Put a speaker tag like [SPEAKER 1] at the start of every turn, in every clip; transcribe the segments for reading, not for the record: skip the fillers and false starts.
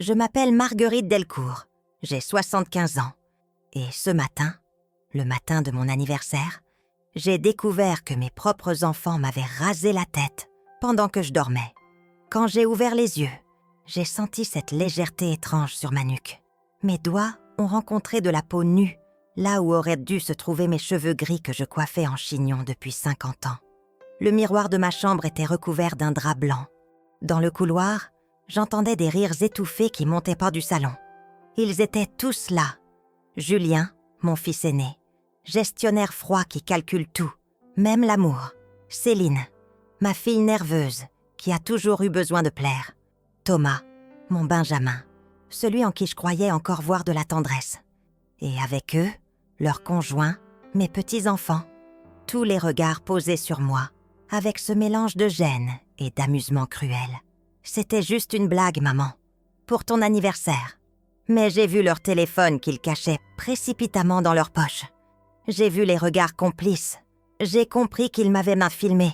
[SPEAKER 1] Je m'appelle Marguerite Delcourt, j'ai 75 ans. Et ce matin, le matin de mon anniversaire, j'ai découvert que mes propres enfants m'avaient rasé la tête pendant que je dormais. Quand j'ai ouvert les yeux, j'ai senti cette légèreté étrange sur ma nuque. Mes doigts ont rencontré de la peau nue, là où auraient dû se trouver mes cheveux gris que je coiffais en chignon depuis 50 ans. Le miroir de ma chambre était recouvert d'un drap blanc. Dans le couloir, j'entendais des rires étouffés qui montaient pas du salon. Ils étaient tous là. Julien, mon fils aîné, gestionnaire froid qui calcule tout, même l'amour. Céline, ma fille nerveuse, qui a toujours eu besoin de plaire. Thomas, mon Benjamin, celui en qui je croyais encore voir de la tendresse. Et avec eux, leurs conjoints, mes petits-enfants, tous les regards posés sur moi, avec ce mélange de gêne et d'amusement cruel. C'était juste une blague, maman, pour ton anniversaire. Mais j'ai vu leur téléphone qu'ils cachaient précipitamment dans leur poche. J'ai vu les regards complices. J'ai compris qu'ils m'avaient main filmé,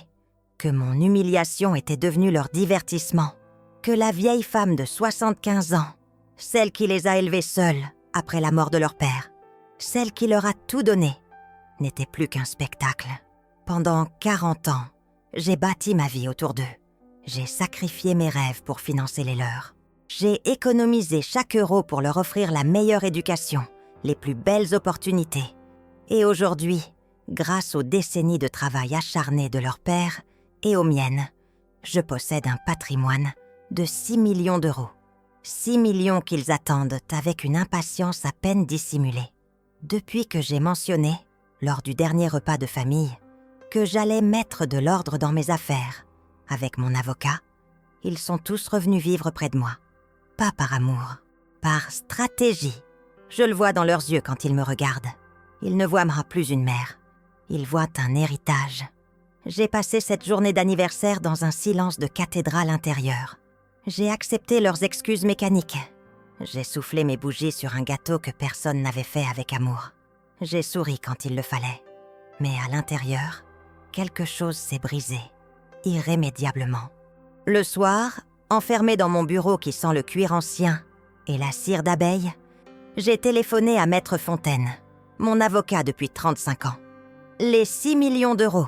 [SPEAKER 1] que mon humiliation était devenue leur divertissement, que la vieille femme de 75 ans, celle qui les a élevés seuls après la mort de leur père, celle qui leur a tout donné, n'était plus qu'un spectacle. Pendant 40 ans, j'ai bâti ma vie autour d'eux. J'ai sacrifié mes rêves pour financer les leurs. J'ai économisé chaque euro pour leur offrir la meilleure éducation, les plus belles opportunités. Et aujourd'hui, grâce aux décennies de travail acharné de leur père et aux miennes, je possède un patrimoine de 6 millions d'euros. 6 millions qu'ils attendent avec une impatience à peine dissimulée. Depuis que j'ai mentionné, lors du dernier repas de famille, que j'allais mettre de l'ordre dans mes affaires, avec mon avocat, ils sont tous revenus vivre près de moi. Pas par amour, par stratégie. Je le vois dans leurs yeux quand ils me regardent. Ils ne voient plus une mère. Ils voient un héritage. J'ai passé cette journée d'anniversaire dans un silence de cathédrale intérieure. J'ai accepté leurs excuses mécaniques. J'ai soufflé mes bougies sur un gâteau que personne n'avait fait avec amour. J'ai souri quand il le fallait. Mais à l'intérieur, quelque chose s'est brisé, irrémédiablement. Le soir, enfermée dans mon bureau qui sent le cuir ancien et la cire d'abeille, j'ai téléphoné à Maître Fontaine, mon avocat depuis 35 ans. Les 6 millions d'euros,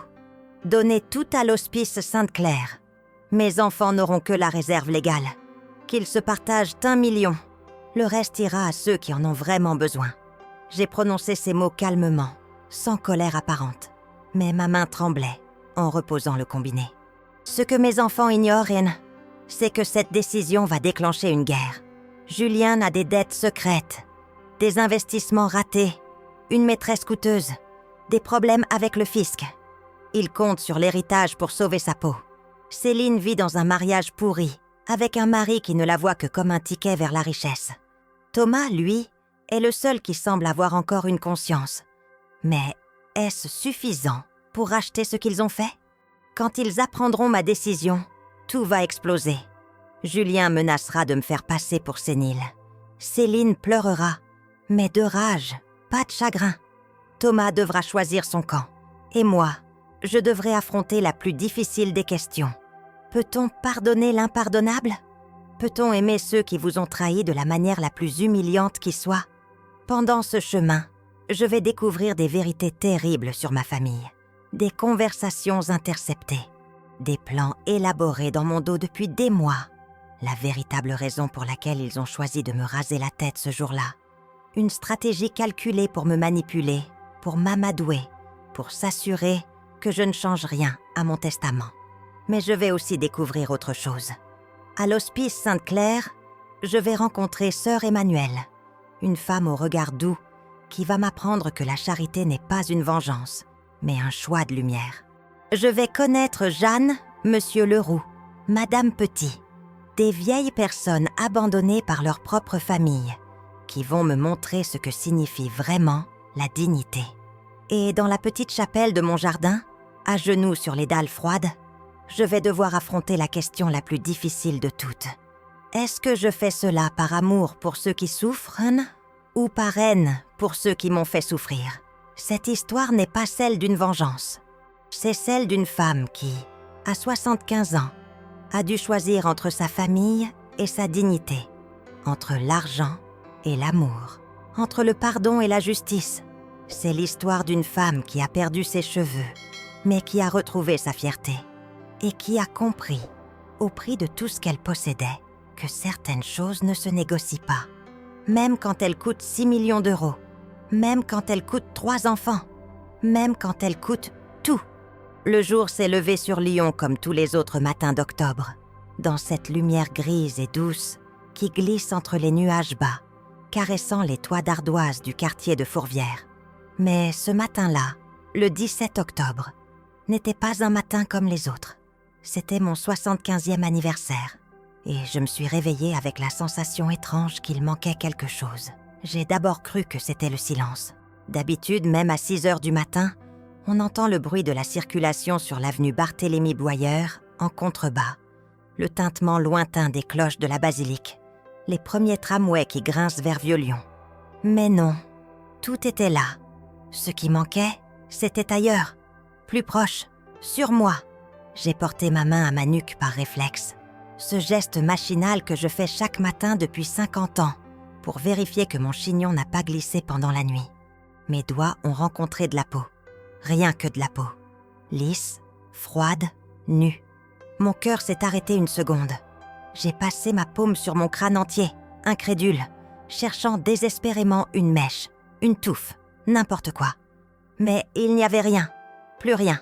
[SPEAKER 1] donnés tout à l'hospice Sainte-Claire. Mes enfants n'auront que la réserve légale. Qu'ils se partagent 1 million. Le reste ira à ceux qui en ont vraiment besoin. J'ai prononcé ces mots calmement, sans colère apparente. Mais ma main tremblait en reposant le combiné. Ce que mes enfants ignorent, c'est que cette décision va déclencher une guerre. Julien a des dettes secrètes, des investissements ratés, une maîtresse coûteuse, des problèmes avec le fisc. Il compte sur l'héritage pour sauver sa peau. Céline vit dans un mariage pourri, avec un mari qui ne la voit que comme un ticket vers la richesse. Thomas, lui, est le seul qui semble avoir encore une conscience. Mais est-ce suffisant pour racheter ce qu'ils ont fait? Quand ils apprendront ma décision, tout va exploser. Julien menacera de me faire passer pour sénile. Céline pleurera, mais de rage, pas de chagrin. Thomas devra choisir son camp. Et moi, je devrais affronter la plus difficile des questions. Peut-on pardonner l'impardonnable? Peut-on aimer ceux qui vous ont trahi de la manière la plus humiliante qui soit? Pendant ce chemin, je vais découvrir des vérités terribles sur ma famille, des conversations interceptées, des plans élaborés dans mon dos depuis des mois. La véritable raison pour laquelle ils ont choisi de me raser la tête ce jour-là. Une stratégie calculée pour me manipuler, pour m'amadouer, pour s'assurer que je ne change rien à mon testament. Mais je vais aussi découvrir autre chose. À l'hospice Sainte-Claire, je vais rencontrer sœur Emmanuelle, une femme au regard doux qui va m'apprendre que la charité n'est pas une vengeance, mais un choix de lumière. Je vais connaître Jeanne, Monsieur Leroux, Madame Petit, des vieilles personnes abandonnées par leur propre famille, qui vont me montrer ce que signifie vraiment la dignité. Et dans la petite chapelle de mon jardin, à genoux sur les dalles froides, je vais devoir affronter la question la plus difficile de toutes. Est-ce que je fais cela par amour pour ceux qui souffrent ou par haine pour ceux qui m'ont fait souffrir? Cette histoire n'est pas celle d'une vengeance. C'est celle d'une femme qui, à 75 ans, a dû choisir entre sa famille et sa dignité. entre l'argent et l'amour, entre le pardon et la justice. C'est l'histoire d'une femme qui a perdu ses cheveux, mais qui a retrouvé sa fierté et qui a compris, au prix de tout ce qu'elle possédait, que certaines choses ne se négocient pas, même quand elles coûtent 6 millions d'euros, même quand elles coûtent 3 enfants, même quand elles coûtent tout. Le jour s'est levé sur Lyon comme tous les autres matins d'octobre, dans cette lumière grise et douce qui glisse entre les nuages bas, caressant les toits d'ardoise du quartier de Fourvière. Mais ce matin-là, le 17 octobre, n'était pas un matin comme les autres. C'était mon 75e anniversaire. Et je me suis réveillée avec la sensation étrange qu'il manquait quelque chose. J'ai d'abord cru que c'était le silence. D'habitude, même à 6 heures du matin, on entend le bruit de la circulation sur l'avenue Barthélemy-Boyer en contrebas, le tintement lointain des cloches de la basilique, les premiers tramways qui grincent vers Vieux-Lyon. Mais non, tout était là. Ce qui manquait, c'était ailleurs, plus proche, sur moi. J'ai porté ma main à ma nuque par réflexe. Ce geste machinal que je fais chaque matin depuis 50 ans pour vérifier que mon chignon n'a pas glissé pendant la nuit. Mes doigts ont rencontré de la peau. Rien que de la peau. Lisse, froide, nue. Mon cœur s'est arrêté une seconde. J'ai passé ma paume sur mon crâne entier, incrédule, cherchant désespérément une mèche, une touffe, n'importe quoi. Mais il n'y avait rien, plus rien.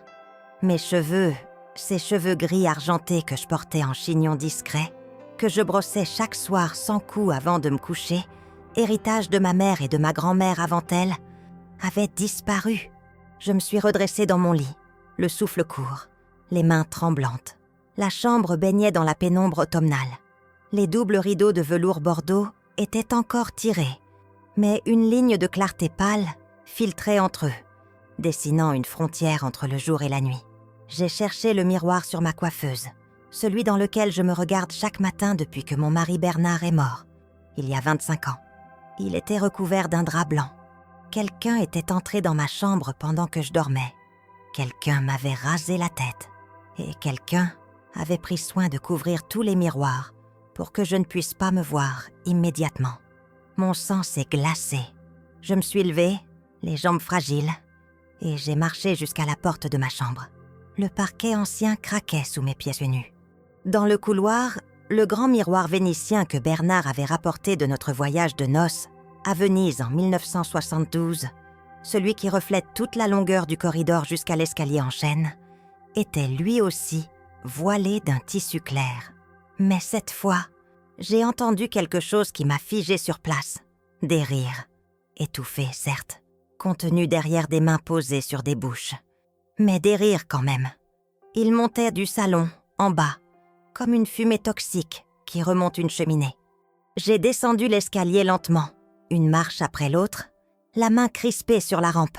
[SPEAKER 1] Mes cheveux, ces cheveux gris argentés que je portais en chignon discret, que je brossais chaque soir sans coup avant de me coucher, héritage de ma mère et de ma grand-mère avant elle, avaient disparu. Je me suis redressée dans mon lit, le souffle court, les mains tremblantes. La chambre baignait dans la pénombre automnale. Les doubles rideaux de velours bordeaux étaient encore tirés, mais une ligne de clarté pâle filtrait entre eux, dessinant une frontière entre le jour et la nuit. J'ai cherché le miroir sur ma coiffeuse, celui dans lequel je me regarde chaque matin depuis que mon mari Bernard est mort, il y a 25 ans. Il était recouvert d'un drap blanc. Quelqu'un était entré dans ma chambre pendant que je dormais. Quelqu'un m'avait rasé la tête. Et quelqu'un avait pris soin de couvrir tous les miroirs pour que je ne puisse pas me voir immédiatement. Mon sang s'est glacé. Je me suis levée, les jambes fragiles, et j'ai marché jusqu'à la porte de ma chambre. Le parquet ancien craquait sous mes pieds nus. Dans le couloir, le grand miroir vénitien que Bernard avait rapporté de notre voyage de noces à Venise en 1972, celui qui reflète toute la longueur du corridor jusqu'à l'escalier en chêne, était lui aussi voilé d'un tissu clair. Mais cette fois, j'ai entendu quelque chose qui m'a figé sur place. Des rires, étouffés certes, contenus derrière des mains posées sur des bouches. Mais des rires quand même. Ils montaient du salon, en bas, comme une fumée toxique qui remonte une cheminée. J'ai descendu l'escalier lentement, une marche après l'autre, la main crispée sur la rampe.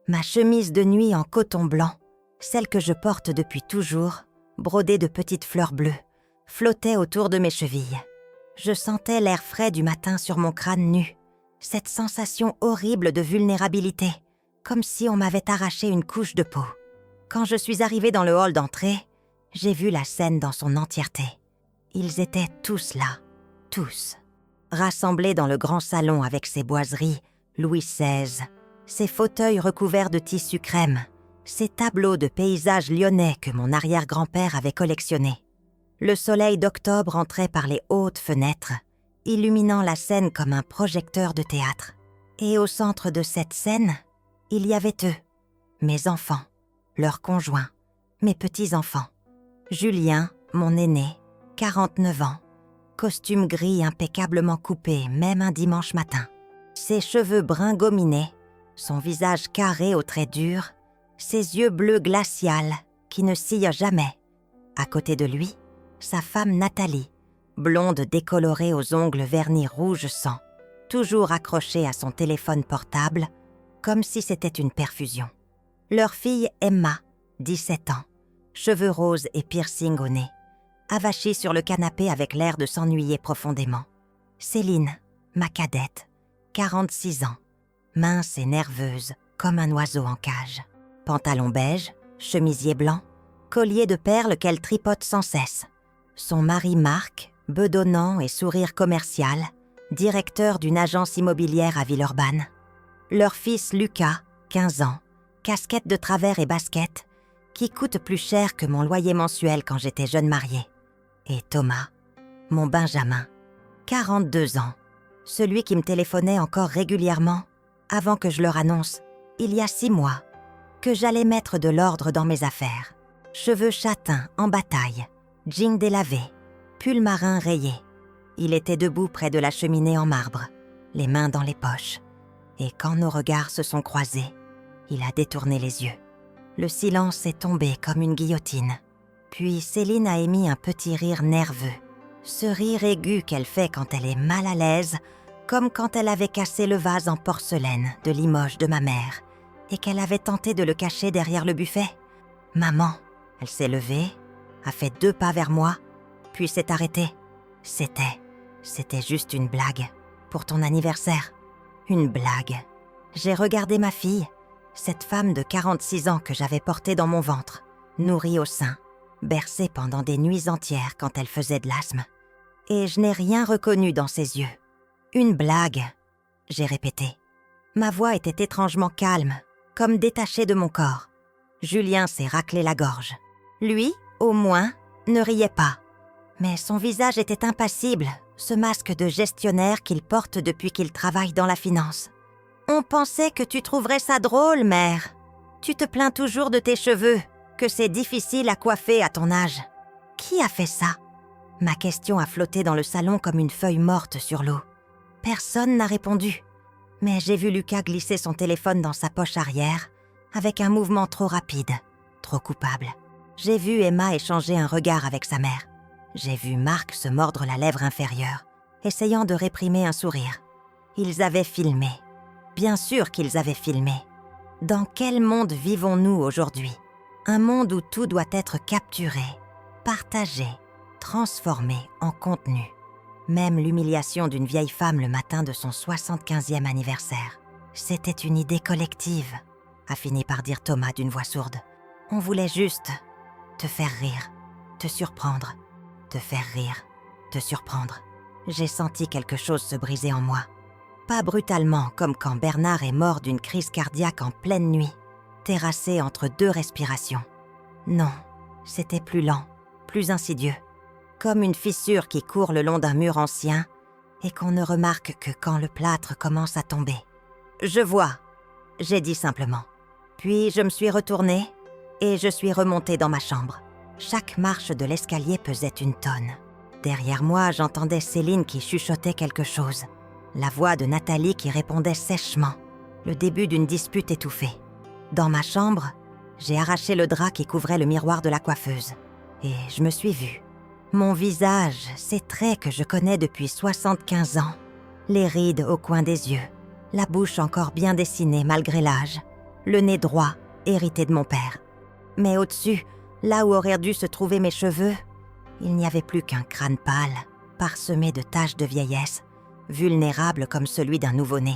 [SPEAKER 1] Ma chemise de nuit en coton blanc, celle que je porte depuis toujours, brodée de petites fleurs bleues, flottait autour de mes chevilles. Je sentais l'air frais du matin sur mon crâne nu, cette sensation horrible de vulnérabilité, comme si on m'avait arraché une couche de peau. Quand je suis arrivée dans le hall d'entrée, j'ai vu la scène dans son entièreté. Ils étaient tous là, tous, rassemblés dans le grand salon avec ses boiseries, Louis XVI, ses fauteuils recouverts de tissu crème, ces tableaux de paysages lyonnais que mon arrière-grand-père avait collectionnés. Le soleil d'octobre entrait par les hautes fenêtres, illuminant la scène comme un projecteur de théâtre. Et au centre de cette scène, il y avait eux, mes enfants, leurs conjoints, mes petits-enfants. Julien, mon aîné, 49 ans, costume gris impeccablement coupé, même un dimanche matin. Ses cheveux bruns gominés, son visage carré aux traits durs, ses yeux bleus glaciales qui ne cillent jamais. À côté de lui, sa femme Nathalie, blonde décolorée aux ongles vernis rouge sang, toujours accrochée à son téléphone portable, comme si c'était une perfusion. Leur fille Emma, 17 ans, cheveux roses et piercing au nez, avachie sur le canapé avec l'air de s'ennuyer profondément. Céline, ma cadette, 46 ans, mince et nerveuse comme un oiseau en cage. Pantalon beige, chemisier blanc, collier de perles qu'elle tripote sans cesse. Son mari Marc, bedonnant et sourire commercial, directeur d'une agence immobilière à Villeurbanne. Leur fils Lucas, 15 ans, casquette de travers et basket, qui coûte plus cher que mon loyer mensuel quand j'étais jeune mariée. Et Thomas, mon Benjamin, 42 ans, celui qui me téléphonait encore régulièrement avant que je leur annonce, il y a 6 mois, que j'allais mettre de l'ordre dans mes affaires. Cheveux châtains en bataille, jeans délavés, pull marin rayé. Il était debout près de la cheminée en marbre, les mains dans les poches. Et quand nos regards se sont croisés, il a détourné les yeux. Le silence est tombé comme une guillotine. Puis Céline a émis un petit rire nerveux. Ce rire aigu qu'elle fait quand elle est mal à l'aise, comme quand elle avait cassé le vase en porcelaine de Limoges de ma mère et qu'elle avait tenté de le cacher derrière le buffet. Maman, elle s'est levée, a fait 2 pas vers moi, puis s'est arrêtée. C'était juste une blague pour ton anniversaire. Une blague. J'ai regardé ma fille, cette femme de 46 ans que j'avais portée dans mon ventre, nourrie au sein, bercée pendant des nuits entières quand elle faisait de l'asthme. Et je n'ai rien reconnu dans ses yeux. Une blague, j'ai répété. Ma voix était étrangement calme, comme détachée de mon corps. Julien s'est raclé la gorge. Lui, au moins, ne riait pas. Mais son visage était impassible, ce masque de gestionnaire qu'il porte depuis qu'il travaille dans la finance. « On pensait que tu trouverais ça drôle, mère. Tu te plains toujours de tes cheveux, que c'est difficile à coiffer à ton âge. Qui a fait ça ?» Ma question a flotté dans le salon comme une feuille morte sur l'eau. Personne n'a répondu. Mais j'ai vu Lucas glisser son téléphone dans sa poche arrière, avec un mouvement trop rapide, trop coupable. J'ai vu Emma échanger un regard avec sa mère. J'ai vu Marc se mordre la lèvre inférieure, essayant de réprimer un sourire. Ils avaient filmé. Bien sûr qu'ils avaient filmé. Dans quel monde vivons-nous aujourd'hui ? Un monde où tout doit être capturé, partagé, transformé en contenu. Même l'humiliation d'une vieille femme le matin de son 75e anniversaire. C'était une idée collective, a fini par dire Thomas d'une voix sourde. On voulait juste te faire rire, te surprendre, te faire rire, te surprendre. J'ai senti quelque chose se briser en moi. Pas brutalement, comme quand Bernard est mort d'une crise cardiaque en pleine nuit, terrassé entre 2 respirations. Non, c'était plus lent, plus insidieux. Comme une fissure qui court le long d'un mur ancien et qu'on ne remarque que quand le plâtre commence à tomber. « Je vois », j'ai dit simplement. Puis je me suis retournée et je suis remontée dans ma chambre. Chaque marche de l'escalier pesait une tonne. Derrière moi, j'entendais Céline qui chuchotait quelque chose. La voix de Nathalie qui répondait sèchement. Le début d'une dispute étouffée. Dans ma chambre, j'ai arraché le drap qui couvrait le miroir de la coiffeuse. Et je me suis vue. Mon visage, ces traits que je connais depuis 75 ans. Les rides au coin des yeux. La bouche encore bien dessinée malgré l'âge. Le nez droit, hérité de mon père. Mais au-dessus, là où auraient dû se trouver mes cheveux, il n'y avait plus qu'un crâne pâle, parsemé de taches de vieillesse, vulnérable comme celui d'un nouveau-né.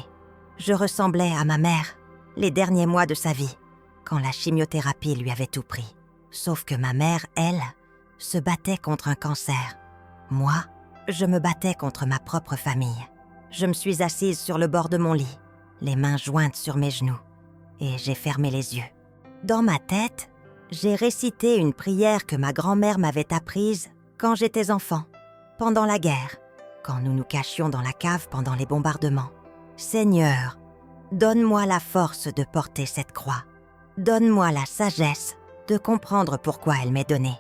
[SPEAKER 1] Je ressemblais à ma mère, les derniers mois de sa vie, quand la chimiothérapie lui avait tout pris. Sauf que ma mère, elle, se battait contre un cancer. Moi, je me battais contre ma propre famille. Je me suis assise sur le bord de mon lit, les mains jointes sur mes genoux, et j'ai fermé les yeux. Dans ma tête, j'ai récité une prière que ma grand-mère m'avait apprise quand j'étais enfant, pendant la guerre, quand nous nous cachions dans la cave pendant les bombardements. « Seigneur, donne-moi la force de porter cette croix. Donne-moi la sagesse de comprendre pourquoi elle m'est donnée.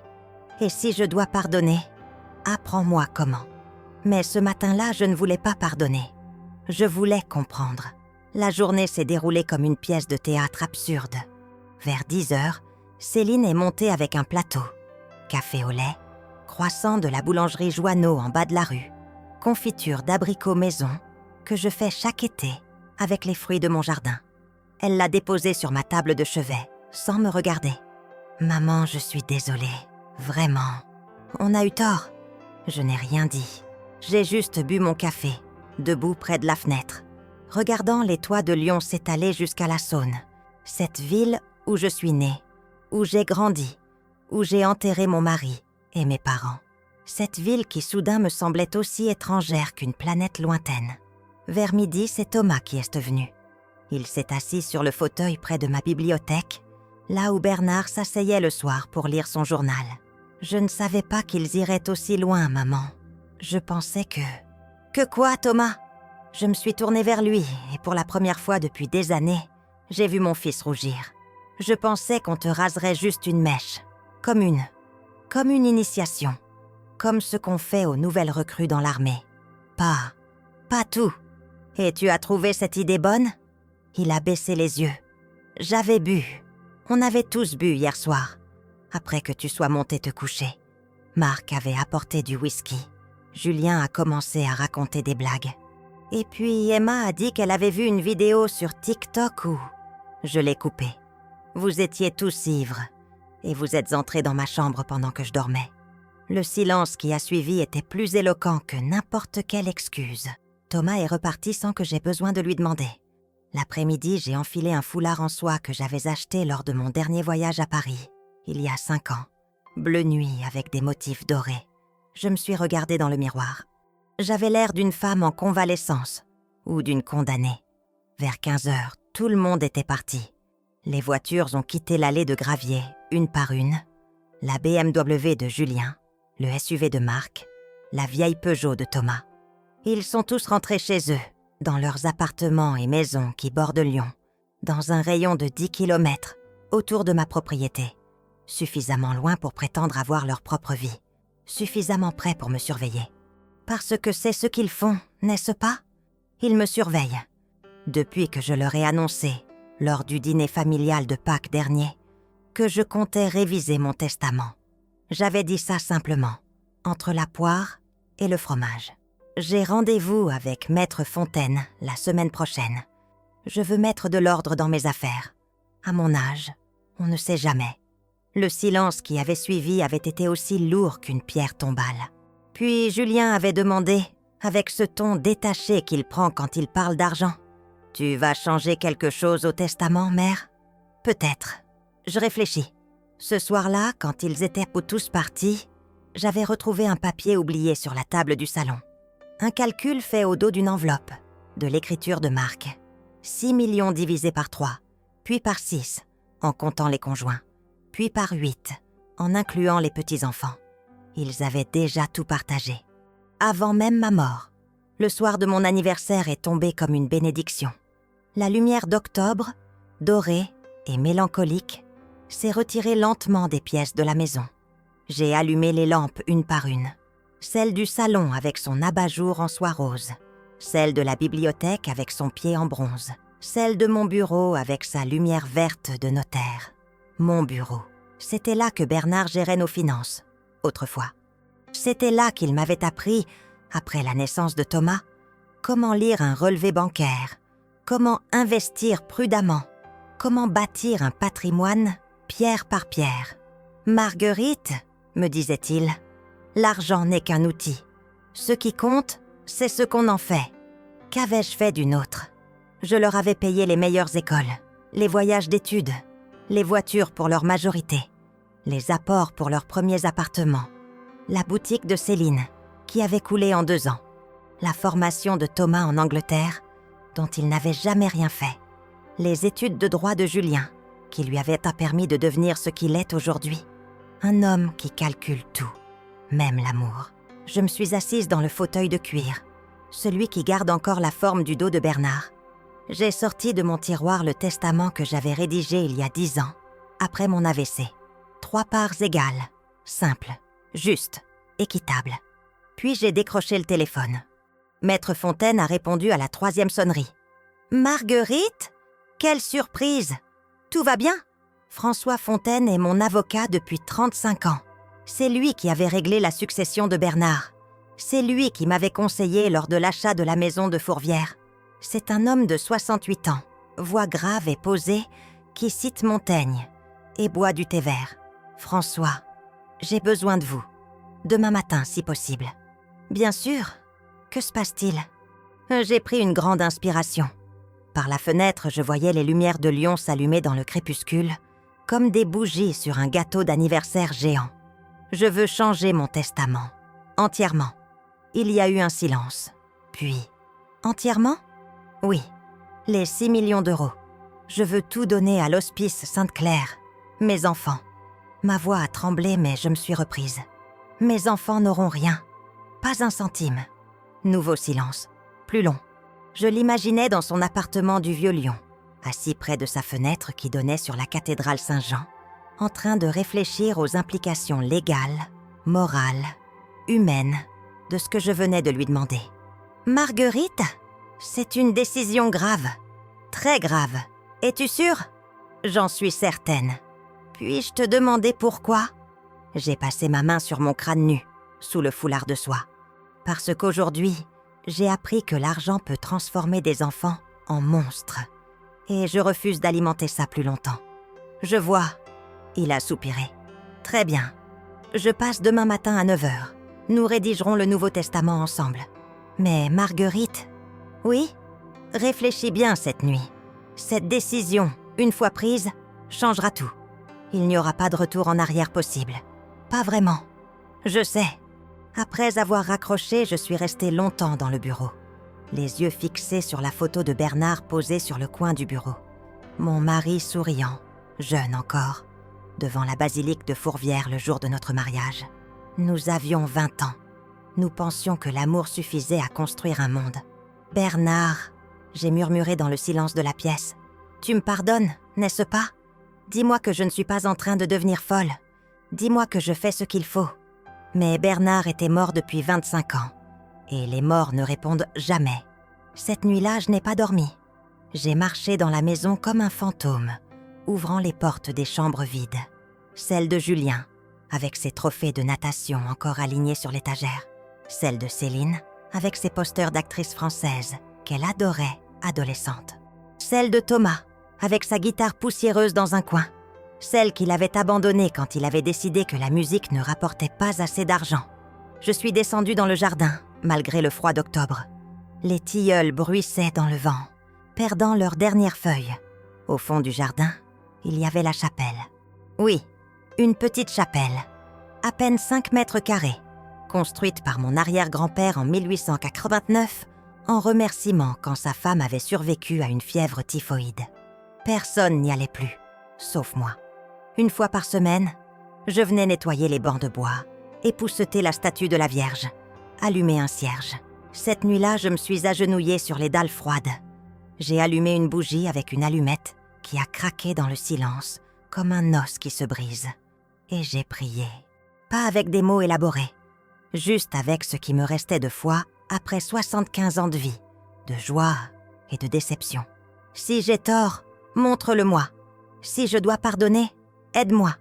[SPEAKER 1] Et si je dois pardonner, apprends-moi comment. » Mais ce matin-là, je ne voulais pas pardonner. Je voulais comprendre. La journée s'est déroulée comme une pièce de théâtre absurde. Vers 10h, Céline est montée avec un plateau. Café au lait, croissant de la boulangerie Joanneau en bas de la rue, confiture d'abricots maison que je fais chaque été avec les fruits de mon jardin. Elle l'a déposé sur ma table de chevet, sans me regarder. « Maman, je suis désolée. Vraiment. On a eu tort. » Je n'ai rien dit. J'ai juste bu mon café, debout près de la fenêtre, regardant les toits de Lyon s'étaler jusqu'à la Saône, cette ville où je suis née, où j'ai grandi, où j'ai enterré mon mari et mes parents. Cette ville qui soudain me semblait aussi étrangère qu'une planète lointaine. Vers midi, c'est Thomas qui est venu. Il s'est assis sur le fauteuil près de ma bibliothèque, là où Bernard s'asseyait le soir pour lire son journal. Je ne savais pas qu'ils iraient aussi loin, maman. Je pensais que... Que quoi, Thomas ? Je me suis tournée vers lui et pour la première fois depuis des années, j'ai vu mon fils rougir. Je pensais qu'on te raserait juste une mèche, comme une initiation, comme ce qu'on fait aux nouvelles recrues dans l'armée. Pas tout. Et tu as trouvé cette idée bonne ? Il a baissé les yeux. J'avais bu. On avait tous bu hier soir, après que tu sois monté te coucher. Marc avait apporté du whisky. Julien a commencé à raconter des blagues. Et puis Emma a dit qu'elle avait vu une vidéo sur TikTok où... Je l'ai coupée. Vous étiez tous ivres, et vous êtes entrés dans ma chambre pendant que je dormais. Le silence qui a suivi était plus éloquent que n'importe quelle excuse. Thomas est reparti sans que j'aie besoin de lui demander. L'après-midi, j'ai enfilé un foulard en soie que j'avais acheté lors de mon dernier voyage à Paris, il y a 5 ans. Bleu nuit avec des motifs dorés. Je me suis regardée dans le miroir. J'avais l'air d'une femme en convalescence ou d'une condamnée. Vers 15 heures, tout le monde était parti. Les voitures ont quitté l'allée de gravier, une par une. La BMW de Julien, le SUV de Marc, la vieille Peugeot de Thomas. Ils sont tous rentrés chez eux, dans leurs appartements et maisons qui bordent Lyon, dans un rayon de 10 km autour de ma propriété. Suffisamment loin pour prétendre avoir leur propre vie. Suffisamment près pour me surveiller. Parce que c'est ce qu'ils font, n'est-ce pas ? Ils me surveillent. Depuis que je leur ai annoncé, lors du dîner familial de Pâques dernier, que je comptais réviser mon testament. J'avais dit ça simplement, entre la poire et le fromage. J'ai rendez-vous avec Maître Fontaine la semaine prochaine. Je veux mettre de l'ordre dans mes affaires. À mon âge, on ne sait jamais. Le silence qui avait suivi avait été aussi lourd qu'une pierre tombale. Puis Julien avait demandé, avec ce ton détaché qu'il prend quand il parle d'argent, « Tu vas changer quelque chose au testament, mère ?» « Peut-être. » Je réfléchis. Ce soir-là, quand ils étaient tous partis, j'avais retrouvé un papier oublié sur la table du salon. Un calcul fait au dos d'une enveloppe, de l'écriture de Marc. 6 millions divisé par 3, puis par 6, en comptant les conjoints, puis par 8, en incluant les petits-enfants. Ils avaient déjà tout partagé. Avant même ma mort, le soir de mon anniversaire est tombé comme une bénédiction. La lumière d'octobre, dorée et mélancolique, s'est retirée lentement des pièces de la maison. J'ai allumé les lampes une par une. Celle du salon avec son abat-jour en soie rose, celle de la bibliothèque avec son pied en bronze, celle de mon bureau avec sa lumière verte de notaire. Mon bureau. C'était là que Bernard gérait nos finances, autrefois. C'était là qu'il m'avait appris, après la naissance de Thomas, comment lire un relevé bancaire, comment investir prudemment, comment bâtir un patrimoine pierre par pierre. « Marguerite, me disait-il, l'argent n'est qu'un outil. Ce qui compte, c'est ce qu'on en fait. Qu'avais-je fait d'une autre ? Je leur avais payé les meilleures écoles, les voyages d'études, les voitures pour leur majorité, les apports pour leurs premiers appartements, la boutique de Céline, qui avait coulé en 2 ans, la formation de Thomas en Angleterre, dont il n'avait jamais rien fait, les études de droit de Julien, qui lui avaient permis de devenir ce qu'il est aujourd'hui. Un homme qui calcule tout, même l'amour. Je me suis assise dans le fauteuil de cuir, celui qui garde encore la forme du dos de Bernard. J'ai sorti de mon tiroir le testament que j'avais rédigé il y a 10 ans, après mon AVC. 3 parts égales, simples, justes, équitables. Puis j'ai décroché le téléphone. Maître Fontaine a répondu à la 3e sonnerie. « Marguerite ? Quelle surprise ! Tout va bien ? François Fontaine est mon avocat depuis 35 ans. C'est lui qui avait réglé la succession de Bernard. C'est lui qui m'avait conseillé lors de l'achat de la maison de Fourvière. C'est un homme de 68 ans, voix grave et posée, qui cite Montaigne et boit du thé vert. François, j'ai besoin de vous. Demain matin, si possible. Bien sûr. Que se passe-t-il ? J'ai pris une grande inspiration. Par la fenêtre, je voyais les lumières de Lyon s'allumer dans le crépuscule, comme des bougies sur un gâteau d'anniversaire géant. Je veux changer mon testament. Entièrement. Il y a eu un silence. Puis, entièrement? Oui. Les 6 millions d'euros. Je veux tout donner à l'hospice Sainte-Claire. Mes enfants. Ma voix a tremblé, mais je me suis reprise. Mes enfants n'auront rien. Pas un centime. Nouveau silence. Plus long. Je l'imaginais dans son appartement du Vieux-Lyon, assis près de sa fenêtre qui donnait sur la cathédrale Saint-Jean, en train de réfléchir aux implications légales, morales, humaines de ce que je venais de lui demander. « Marguerite, c'est une décision grave, très grave. Es-tu sûre ? » ?»« J'en suis certaine. Puis-je te demander pourquoi ?» J'ai passé ma main sur mon crâne nu, sous le foulard de soie. Parce qu'aujourd'hui, j'ai appris que l'argent peut transformer des enfants en monstres. Et je refuse d'alimenter ça plus longtemps. Je vois. Il a soupiré. Très bien. Je passe demain matin à 9h. Nous rédigerons le Nouveau Testament ensemble. Mais Marguerite... Oui ? Réfléchis bien cette nuit. Cette décision, une fois prise, changera tout. Il n'y aura pas de retour en arrière possible. Pas vraiment. Je sais. Après avoir raccroché, je suis restée longtemps dans le bureau, les yeux fixés sur la photo de Bernard posée sur le coin du bureau. Mon mari souriant, jeune encore, devant la basilique de Fourvière le jour de notre mariage. Nous avions 20 ans. Nous pensions que l'amour suffisait à construire un monde. « Bernard », j'ai murmuré dans le silence de la pièce, « tu me pardonnes, n'est-ce pas ? Dis-moi que je ne suis pas en train de devenir folle. Dis-moi que je fais ce qu'il faut. » Mais Bernard était mort depuis 25 ans. Et les morts ne répondent jamais. Cette nuit-là, je n'ai pas dormi. J'ai marché dans la maison comme un fantôme, ouvrant les portes des chambres vides. Celle de Julien, avec ses trophées de natation encore alignés sur l'étagère. Celle de Céline, avec ses posters d'actrices françaises qu'elle adorait, adolescente. Celle de Thomas, avec sa guitare poussiéreuse dans un coin. Celle qu'il avait abandonnée quand il avait décidé que la musique ne rapportait pas assez d'argent. Je suis descendue dans le jardin, malgré le froid d'octobre. Les tilleuls bruissaient dans le vent, perdant leurs dernières feuilles. Au fond du jardin, il y avait la chapelle. Oui, une petite chapelle, à peine 5 mètres carrés, construite par mon arrière-grand-père en 1889, en remerciement quand sa femme avait survécu à une fièvre typhoïde. Personne n'y allait plus, sauf moi. Une fois par semaine, je venais nettoyer les bancs de bois, épousseter la statue de la Vierge, allumer un cierge. Cette nuit-là, je me suis agenouillée sur les dalles froides. J'ai allumé une bougie avec une allumette qui a craqué dans le silence, comme un os qui se brise. Et j'ai prié. Pas avec des mots élaborés, juste avec ce qui me restait de foi après 75 ans de vie, de joie et de déception. Si j'ai tort, montre-le-moi. Si je dois pardonner, aide-moi.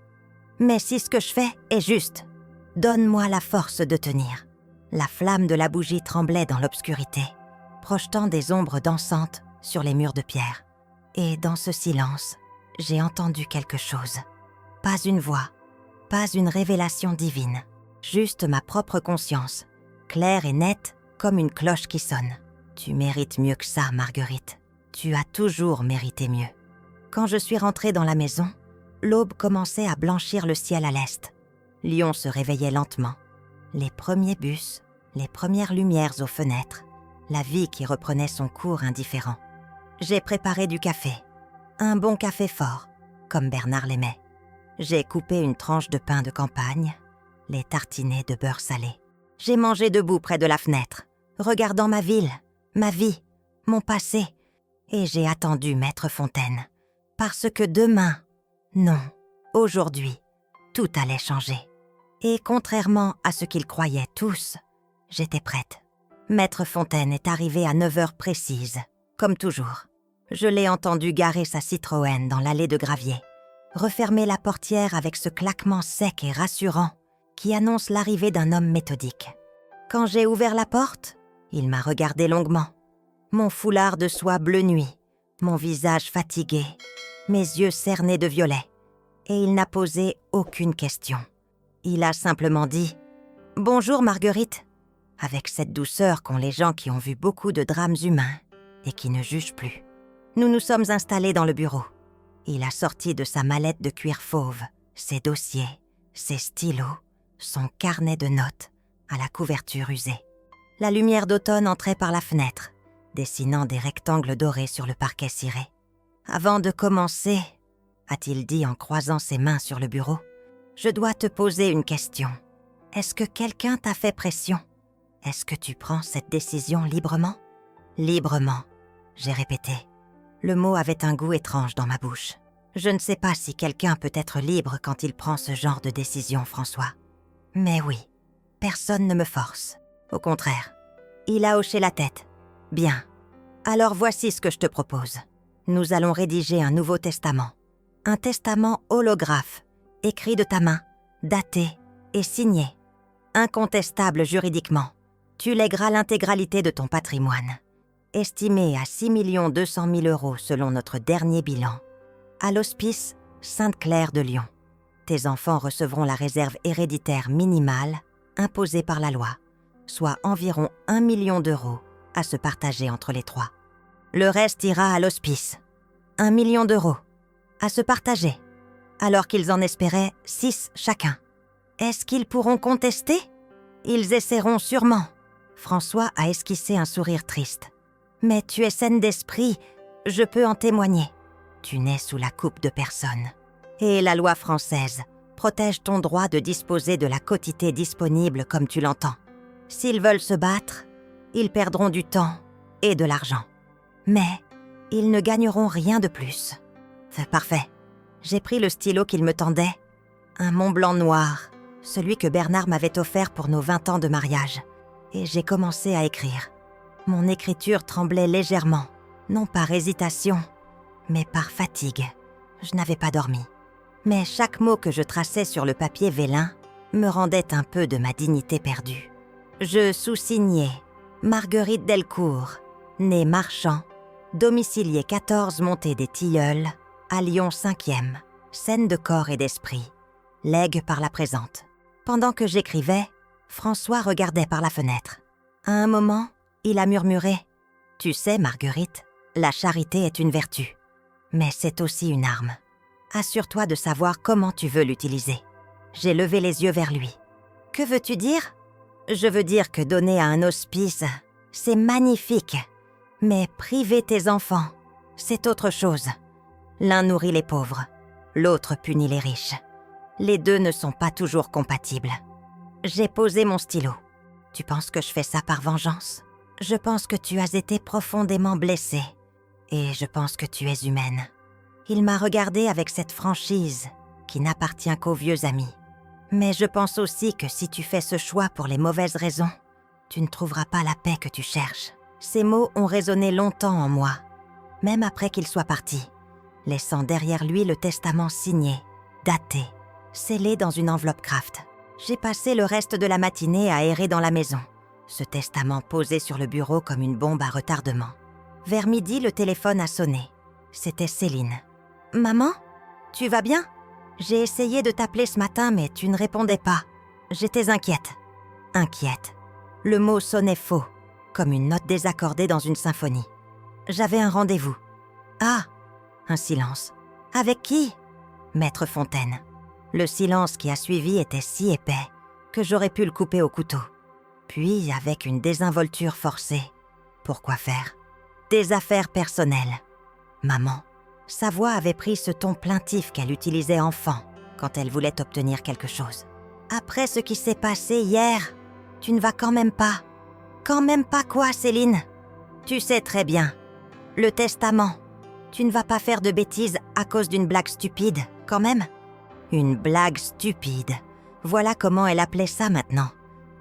[SPEAKER 1] Mais si ce que je fais est juste, donne-moi la force de tenir. La flamme de la bougie tremblait dans l'obscurité, projetant des ombres dansantes sur les murs de pierre. Et dans ce silence, j'ai entendu quelque chose. Pas une voix, pas une révélation divine, juste ma propre conscience, claire et nette comme une cloche qui sonne. Tu mérites mieux que ça, Marguerite. Tu as toujours mérité mieux. Quand je suis rentrée dans la maison, l'aube commençait à blanchir le ciel à l'est. Lyon se réveillait lentement. Les premiers bus, les premières lumières aux fenêtres, la vie qui reprenait son cours indifférent. J'ai préparé du café, un bon café fort, comme Bernard l'aimait. J'ai coupé une tranche de pain de campagne, les tartinés de beurre salé. J'ai mangé debout près de la fenêtre, regardant ma ville, ma vie, mon passé, et j'ai attendu Maître Fontaine. Parce que demain, non, aujourd'hui, tout allait changer. Et contrairement à ce qu'ils croyaient tous, j'étais prête. Maître Fontaine est arrivé à 9h précises, comme toujours. Je l'ai entendu garer sa Citroën dans l'allée de gravier, refermer la portière avec ce claquement sec et rassurant qui annonce l'arrivée d'un homme méthodique. Quand j'ai ouvert la porte, il m'a regardé longuement. Mon foulard de soie bleu nuit, mon visage fatigué, mes yeux cernés de violet. Et il n'a posé aucune question. Il a simplement dit « Bonjour Marguerite », avec cette douceur qu'ont les gens qui ont vu beaucoup de drames humains et qui ne jugent plus. Nous nous sommes installés dans le bureau. Il a sorti de sa mallette de cuir fauve ses dossiers, ses stylos, son carnet de notes, à la couverture usée. La lumière d'automne entrait par la fenêtre, dessinant des rectangles dorés sur le parquet ciré. « Avant de commencer, » a-t-il dit en croisant ses mains sur le bureau, « je dois te poser une question. Est-ce que quelqu'un t'a fait pression? Est-ce que tu prends cette décision librement? » « Librement », j'ai répété. Le mot avait un goût étrange dans ma bouche. Je ne sais pas si quelqu'un peut être libre quand il prend ce genre de décision, François. Mais oui, personne ne me force. Au contraire. Il a hoché la tête. Bien. Alors voici ce que je te propose. Nous allons rédiger un Nouveau Testament. Un testament holographe, écrit de ta main, daté et signé. Incontestable juridiquement. Tu lègueras l'intégralité de ton patrimoine, estimé à 6 200 000 € selon notre dernier bilan, à l'hospice Sainte-Claire de Lyon. Tes enfants recevront la réserve héréditaire minimale imposée par la loi, soit environ 1 million d'euros à se partager entre les trois. Le reste ira à l'hospice. 1 million d'euros à se partager, alors qu'ils en espéraient 6 chacun. Est-ce qu'ils pourront contester? Ils essaieront sûrement. François a esquissé un sourire triste. Mais tu es saine d'esprit, je peux en témoigner. Tu n'es sous la coupe de personne. Et la loi française protège ton droit de disposer de la quotité disponible comme tu l'entends. S'ils veulent se battre, ils perdront du temps et de l'argent. Mais ils ne gagneront rien de plus. Parfait. J'ai pris le stylo qu'il me tendait, un Mont-Blanc noir, celui que Bernard m'avait offert pour nos 20 ans de mariage, et j'ai commencé à écrire. Mon écriture tremblait légèrement, non par hésitation, mais par fatigue. Je n'avais pas dormi. Mais chaque mot que je traçais sur le papier vélin me rendait un peu de ma dignité perdue. Je sous-signais Marguerite Delcourt, née Marchand, domiciliée 14 montée des Tilleuls, à Lyon 5e, saine de corps et d'esprit, legs par la présente. Pendant que j'écrivais, François regardait par la fenêtre. À un moment, il a murmuré « Tu sais, Marguerite, la charité est une vertu, mais c'est aussi une arme. Assure-toi de savoir comment tu veux l'utiliser. » J'ai levé les yeux vers lui. « Que veux-tu dire ? » « Je veux dire que donner à un hospice, c'est magnifique. Mais priver tes enfants, c'est autre chose. L'un nourrit les pauvres, l'autre punit les riches. Les deux ne sont pas toujours compatibles. » J'ai posé mon stylo. « Tu penses que je fais ça par vengeance ? Je pense que tu as été profondément blessée. Et je pense que tu es humaine. » Il m'a regardée avec cette franchise qui n'appartient qu'aux vieux amis. « Mais je pense aussi que si tu fais ce choix pour les mauvaises raisons, tu ne trouveras pas la paix que tu cherches. » Ces mots ont résonné longtemps en moi, même après qu'il soit parti, laissant derrière lui le testament signé, daté, scellé dans une enveloppe Kraft. J'ai passé le reste de la matinée à errer dans la maison, ce testament posé sur le bureau comme une bombe à retardement. Vers midi, le téléphone a sonné. C'était Céline. « Maman, tu vas bien ? J'ai essayé de t'appeler ce matin, mais tu ne répondais pas. J'étais inquiète. » Inquiète. Le mot sonnait faux, comme une note désaccordée dans une symphonie. J'avais un rendez-vous. « Ah !» Un silence. « Avec qui ?» Maître Fontaine. Le silence qui a suivi était si épais que j'aurais pu le couper au couteau. Puis, avec une désinvolture forcée. Pourquoi faire ? Des affaires personnelles. Maman. Sa voix avait pris ce ton plaintif qu'elle utilisait enfant quand elle voulait obtenir quelque chose. Après ce qui s'est passé hier, tu ne vas quand même pas. Quand même pas quoi, Céline ? Tu sais très bien. Le testament. Tu ne vas pas faire de bêtises à cause d'une blague stupide, quand même ? Une blague stupide. Voilà comment elle appelait ça maintenant.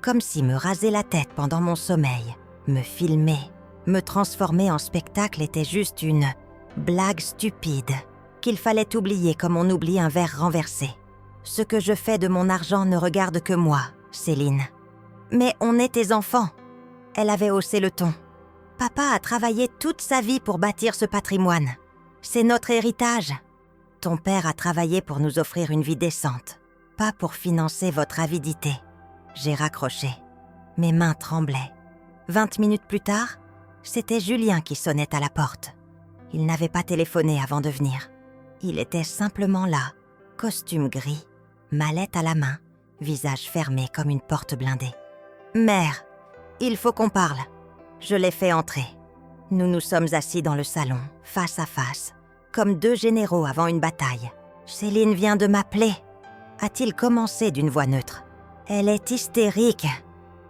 [SPEAKER 1] Comme si me raser la tête pendant mon sommeil, me filmer, me transformer en spectacle était juste une blague stupide qu'il fallait oublier comme on oublie un verre renversé. Ce que je fais de mon argent ne regarde que moi, Céline. Mais on est tes enfants. Elle avait haussé le ton. Papa a travaillé toute sa vie pour bâtir ce patrimoine. C'est notre héritage. Ton père a travaillé pour nous offrir une vie décente, pas pour financer votre avidité. J'ai raccroché. Mes mains tremblaient. 20 minutes plus tard, c'était Julien qui sonnait à la porte. Il n'avait pas téléphoné avant de venir. Il était simplement là, costume gris, mallette à la main, visage fermé comme une porte blindée. Mère, il faut qu'on parle. Je l'ai fait entrer. Nous nous sommes assis dans le salon, face à face, comme deux généraux avant une bataille. Céline vient de m'appeler, a-t-il commencé d'une voix neutre. Elle est hystérique.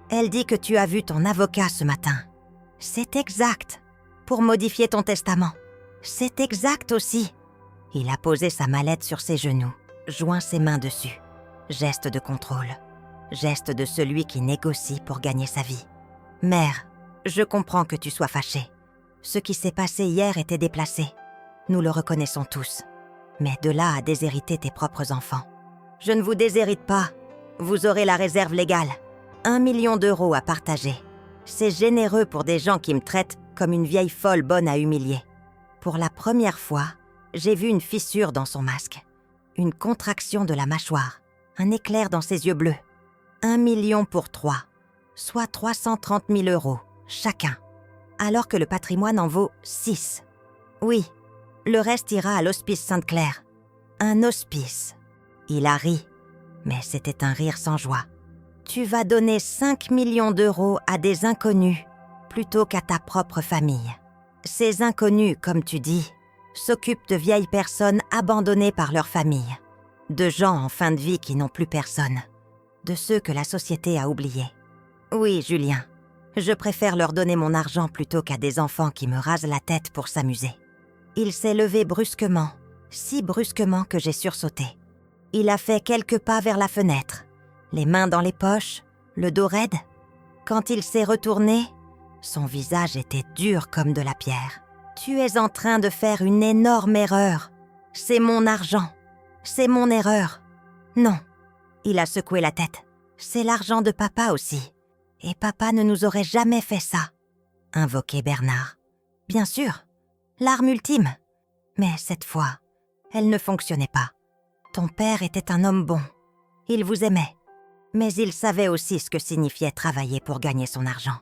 [SPEAKER 1] Elle dit que tu as vu ton avocat ce matin. C'est exact. Pour modifier ton testament. C'est exact aussi. Il a posé sa mallette sur ses genoux, joint ses mains dessus. Geste de contrôle. Geste de celui qui négocie pour gagner sa vie. Mère, je comprends que tu sois fâchée. Ce qui s'est passé hier était déplacé. Nous le reconnaissons tous. Mais de là à déshériter tes propres enfants. Je ne vous déshérite pas. Vous aurez la réserve légale. 1 million d'euros à partager. C'est généreux pour des gens qui me traitent comme une vieille folle bonne à humilier. Pour la première fois, j'ai vu une fissure dans son masque. Une contraction de la mâchoire. Un éclair dans ses yeux bleus. 1 million pour 3, soit 330 000 euros, chacun. Alors que le patrimoine en vaut 6. Oui, le reste ira à l'hospice Sainte-Claire. Un hospice. Il a ri, mais c'était un rire sans joie. Tu vas donner 5 millions d'euros à des inconnus plutôt qu'à ta propre famille. Ces inconnus, comme tu dis, s'occupent de vieilles personnes abandonnées par leur famille, de gens en fin de vie qui n'ont plus personne, de ceux que la société a oubliés. Oui, Julien, je préfère leur donner mon argent plutôt qu'à des enfants qui me rasent la tête pour s'amuser. Il s'est levé brusquement, si brusquement que j'ai sursauté. Il a fait quelques pas vers la fenêtre, les mains dans les poches, le dos raide. Quand il s'est retourné, son visage était dur comme de la pierre. Tu es en train de faire une énorme erreur. C'est mon argent. C'est mon erreur. Non. Il a secoué la tête. C'est l'argent de papa aussi. Et papa ne nous aurait jamais fait ça. Invoquait Bernard. Bien sûr. L'arme ultime. Mais cette fois, elle ne fonctionnait pas. Ton père était un homme bon. Il vous aimait. Mais il savait aussi ce que signifiait travailler pour gagner son argent.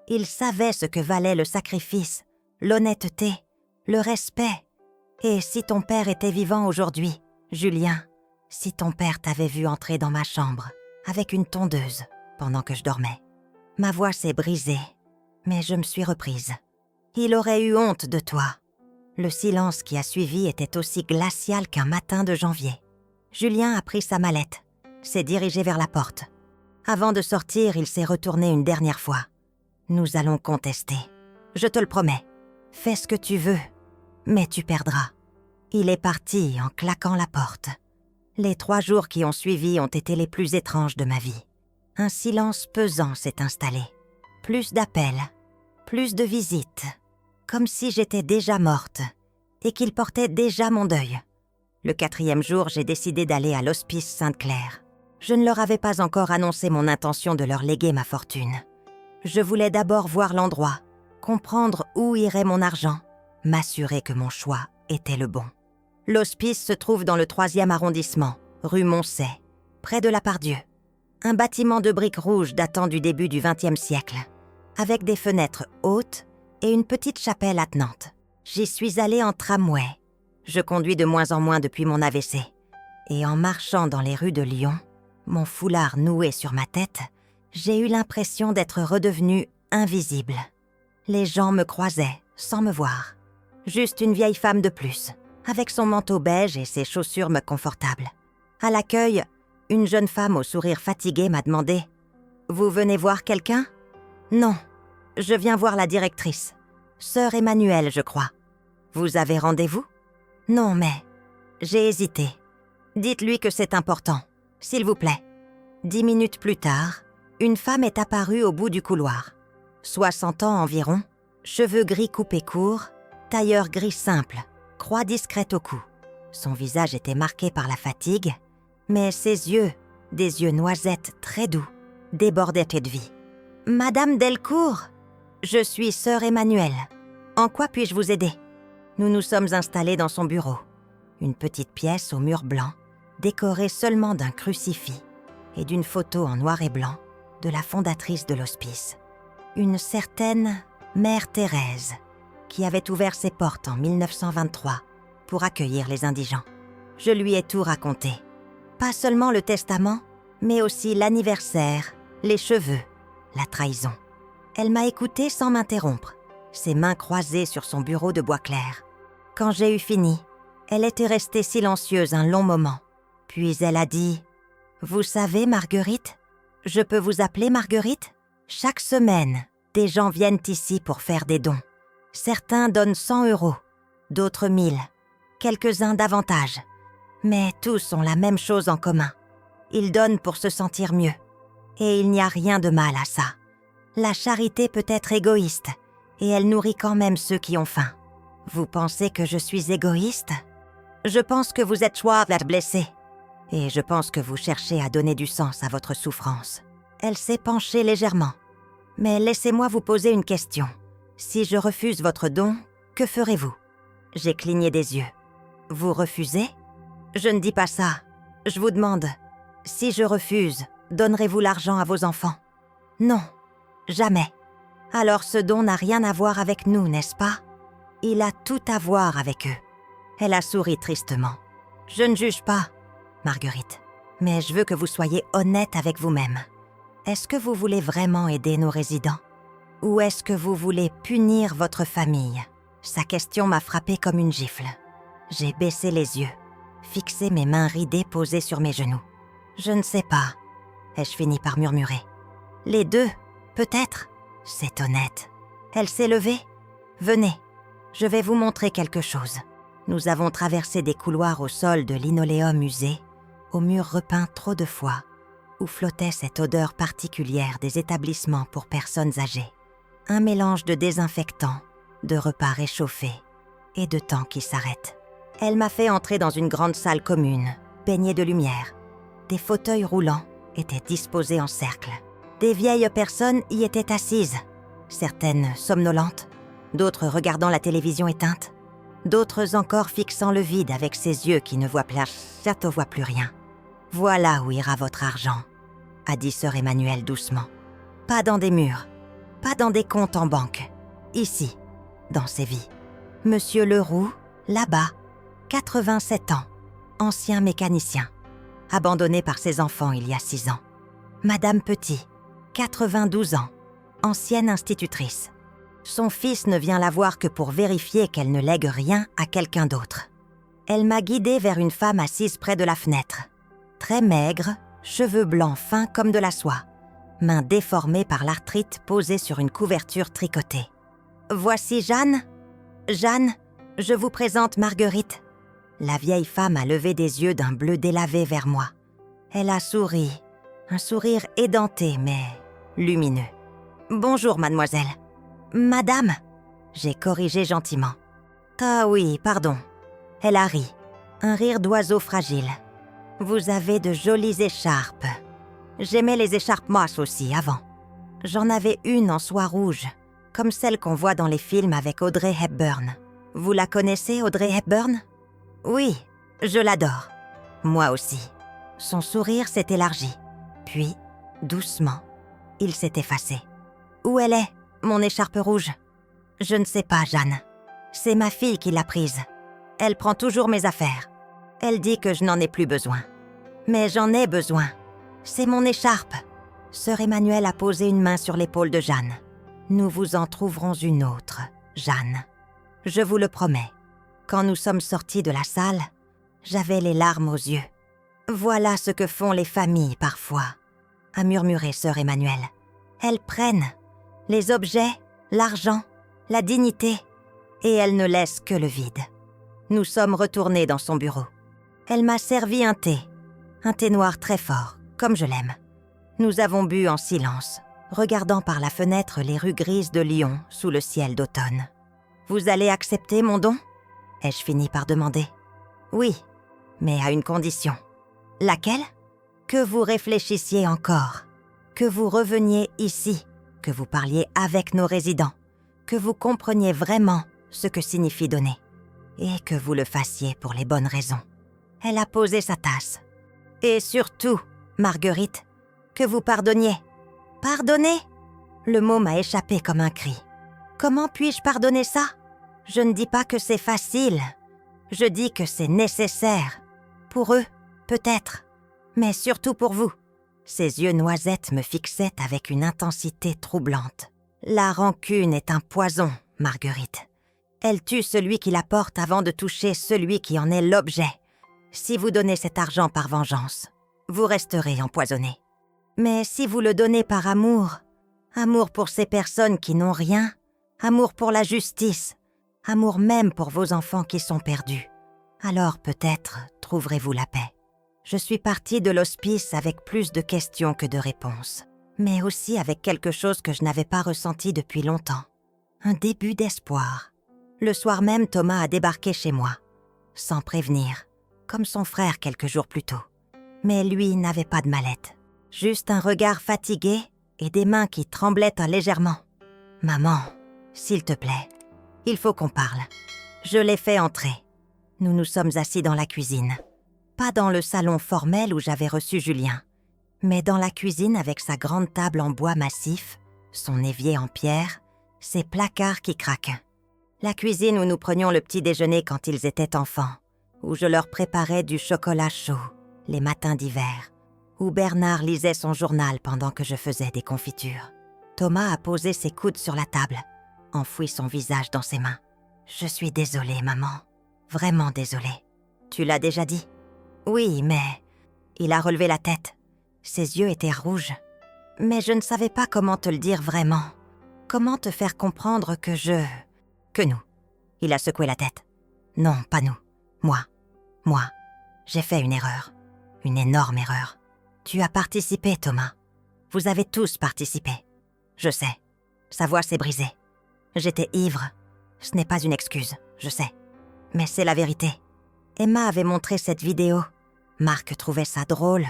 [SPEAKER 1] Il savait ce que valait le sacrifice, l'honnêteté, le respect. Et si ton père était vivant aujourd'hui, Julien, si ton père t'avait vu entrer dans ma chambre avec une tondeuse pendant que je dormais. Ma voix s'est brisée, mais je me suis reprise. Il aurait eu honte de toi. Le silence qui a suivi était aussi glacial qu'un matin de janvier. Julien a pris sa mallette, s'est dirigé vers la porte. Avant de sortir, il s'est retourné une dernière fois. Nous allons contester. Je te le promets. Fais ce que tu veux, mais tu perdras. Il est parti en claquant la porte. Les 3 jours qui ont suivi ont été les plus étranges de ma vie. Un silence pesant s'est installé. Plus d'appels, plus de visites, comme si j'étais déjà morte et qu'il portait déjà mon deuil. Le 4e jour, j'ai décidé d'aller à l'hospice Sainte-Claire. Je ne leur avais pas encore annoncé mon intention de leur léguer ma fortune. Je voulais d'abord voir l'endroit, comprendre où irait mon argent, m'assurer que mon choix était le bon. L'hospice se trouve dans le 3e arrondissement, rue Moncey, près de la Pardieu. Un bâtiment de briques rouges datant du début du XXe siècle, avec des fenêtres hautes et une petite chapelle attenante. J'y suis allée en tramway. Je conduis de moins en moins depuis mon AVC. Et en marchant dans les rues de Lyon, mon foulard noué sur ma tête, j'ai eu l'impression d'être redevenue invisible. Les gens me croisaient sans me voir. Juste une vieille femme de plus, avec son manteau beige et ses chaussures me confortables. À l'accueil, une jeune femme au sourire fatigué m'a demandé « Vous venez voir quelqu'un ?»« Non, je viens voir la directrice. Sœur Emmanuelle, je crois. »« Vous avez rendez-vous ?»« Non, mais... » J'ai hésité. « Dites-lui que c'est important, s'il vous plaît. » 10 minutes plus tard, une femme est apparue au bout du couloir. 60 ans environ, cheveux gris coupés courts, tailleur gris simple, croix discrète au cou. Son visage était marqué par la fatigue, mais ses yeux, des yeux noisettes très doux, débordaient de vie. « Madame Delcourt, je suis sœur Emmanuelle. En quoi puis-je vous aider ?» Nous nous sommes installés dans son bureau. Une petite pièce au mur blanc, décorée seulement d'un crucifix et d'une photo en noir et blanc de la fondatrice de l'hospice. Une certaine Mère Thérèse, qui avait ouvert ses portes en 1923 pour accueillir les indigents. Je lui ai tout raconté. Pas seulement le testament, mais aussi l'anniversaire, les cheveux, la trahison. Elle m'a écoutée sans m'interrompre, ses mains croisées sur son bureau de bois clair. Quand j'ai eu fini, elle était restée silencieuse un long moment. Puis elle a dit « Vous savez, Marguerite, je peux vous appeler Marguerite ? Chaque semaine, des gens viennent ici pour faire des dons. Certains donnent 100 €, d'autres 1000, quelques-uns davantage. Mais tous ont la même chose en commun. Ils donnent pour se sentir mieux. Et il n'y a rien de mal à ça. La charité peut être égoïste, et elle nourrit quand même ceux qui ont faim. Vous pensez que je suis égoïste ? Je pense que vous êtes blessé. Et je pense que vous cherchez à donner du sens à votre souffrance. » Elle s'est penchée légèrement. « Mais laissez-moi vous poser une question. Si je refuse votre don, que ferez-vous » J'ai cligné des yeux. « Vous refusez ?»« Je ne dis pas ça. Je vous demande, si je refuse, donnerez-vous l'argent à vos enfants ?»« Non, jamais. Alors ce don n'a rien à voir avec nous, n'est-ce pas ? Il a tout à voir avec eux. » Elle a souri tristement. « Je ne juge pas, Marguerite, mais je veux que vous soyez honnête avec vous-même. Est-ce que vous voulez vraiment aider nos résidents ? Ou est-ce que vous voulez punir votre famille ?» Sa question m'a frappée comme une gifle. J'ai baissé les yeux, fixé mes mains ridées posées sur mes genoux. « Je ne sais pas, » ai-je fini par murmurer. « Les deux, peut-être ? C'est honnête. » Elle s'est levée. « Venez, je vais vous montrer quelque chose. » Nous avons traversé des couloirs au sol de linoléum usé, aux murs repeints trop de fois, où flottait cette odeur particulière des établissements pour personnes âgées. Un mélange de désinfectants, de repas réchauffés et de temps qui s'arrête. Elle m'a fait entrer dans une grande salle commune, baignée de lumière. Des fauteuils roulants étaient disposés en cercle. Des vieilles personnes y étaient assises, certaines somnolentes, d'autres regardant la télévision éteinte, d'autres encore fixant le vide avec ses yeux qui ne voient plus rien. « Voilà où ira votre argent », a dit sœur Emmanuelle doucement. « Pas dans des murs, pas dans des comptes en banque, ici, dans ces vies. Monsieur Leroux, là-bas, 87 ans, ancien mécanicien, abandonné par ses enfants il y a 6 ans. Madame Petit, 92 ans, ancienne institutrice. Son fils ne vient la voir que pour vérifier qu'elle ne lègue rien à quelqu'un d'autre. Elle m'a guidée vers une femme assise près de la fenêtre. Très maigre, cheveux blancs fins comme de la soie, mains déformées par l'arthrite posée sur une couverture tricotée. « Voici Jeanne. Jeanne, je vous présente Marguerite. » La vieille femme a levé des yeux d'un bleu délavé vers moi. Elle a souri, un sourire édenté mais lumineux. « Bonjour, mademoiselle. »« Madame ?» J'ai corrigé gentiment. « Ah oui, pardon. » Elle a ri, un rire d'oiseau fragile. « Vous avez de jolies écharpes. » J'aimais les écharpes moches aussi, avant. J'en avais une en soie rouge, comme celle qu'on voit dans les films avec Audrey Hepburn. Vous la connaissez, Audrey Hepburn ? Oui, je l'adore. Moi aussi. Son sourire s'est élargi. Puis, doucement, il s'est effacé. Où elle est, mon écharpe rouge ? Je ne sais pas, Jeanne. C'est ma fille qui l'a prise. Elle prend toujours mes affaires. Elle dit que je n'en ai plus besoin. Mais j'en ai besoin. C'est mon écharpe. Sœur Emmanuelle a posé une main sur l'épaule de Jeanne. Nous vous en trouverons une autre, Jeanne. Je vous le promets. Quand nous sommes sortis de la salle, j'avais les larmes aux yeux. Voilà ce que font les familles parfois, a murmuré sœur Emmanuelle. Elles prennent les objets, l'argent, la dignité, et elles ne laissent que le vide. Nous sommes retournés dans son bureau. Elle m'a servi un thé noir très fort, comme je l'aime. Nous avons bu en silence, regardant par la fenêtre les rues grises de Lyon sous le ciel d'automne. « Vous allez accepter mon don ?» ai-je fini par demander. « Oui, mais à une condition. » « Laquelle ? Que vous réfléchissiez encore, que vous reveniez ici, que vous parliez avec nos résidents, que vous compreniez vraiment ce que signifie donner, et que vous le fassiez pour les bonnes raisons. » Elle a posé sa tasse. « Et surtout, Marguerite, que vous pardonniez. »« Pardonner ?» Le mot m'a échappé comme un cri. « Comment puis-je pardonner ça ? Je ne dis pas que c'est facile. Je dis que c'est nécessaire. Pour eux, peut-être, mais surtout pour vous. Ses yeux noisettes me fixaient avec une intensité troublante. La rancune est un poison, Marguerite. Elle tue celui qui la porte avant de toucher celui qui en est l'objet. Si vous donnez cet argent par vengeance, vous resterez empoisonné. Mais si vous le donnez par amour, amour pour ces personnes qui n'ont rien, amour pour la justice, amour même pour vos enfants qui sont perdus, alors peut-être trouverez-vous la paix. Je suis partie de l'hospice avec plus de questions que de réponses, mais aussi avec quelque chose que je n'avais pas ressenti depuis longtemps. Un début d'espoir. Le soir même, Thomas a débarqué chez moi, sans prévenir, comme son frère quelques jours plus tôt. Mais lui n'avait pas de mallette, juste un regard fatigué et des mains qui tremblaient légèrement. « Maman, s'il te plaît, il faut qu'on parle. » Je l'ai fait entrer. Nous nous sommes assis dans la cuisine. Pas dans le salon formel où j'avais reçu Julien, mais dans la cuisine avec sa grande table en bois massif, son évier en pierre, ses placards qui craquent. La cuisine où nous prenions le petit déjeuner quand ils étaient enfants, où je leur préparais du chocolat chaud les matins d'hiver, où Bernard lisait son journal pendant que je faisais des confitures. Thomas a posé ses coudes sur la table, enfoui son visage dans ses mains. « Je suis désolée, maman. Vraiment désolée. Tu l'as déjà dit ? » « Oui, mais... » Il a relevé la tête. Ses yeux étaient rouges. « Mais je ne savais pas comment te le dire vraiment. Comment te faire comprendre que nous. » Il a secoué la tête. « Non, pas nous. Moi. J'ai fait une erreur. Une énorme erreur. Tu as participé, Thomas. Vous avez tous participé. Je sais. » Sa voix s'est brisée. « J'étais ivre. Ce n'est pas une excuse, je sais. Mais c'est la vérité. Emma avait montré cette vidéo. Marc trouvait ça drôle.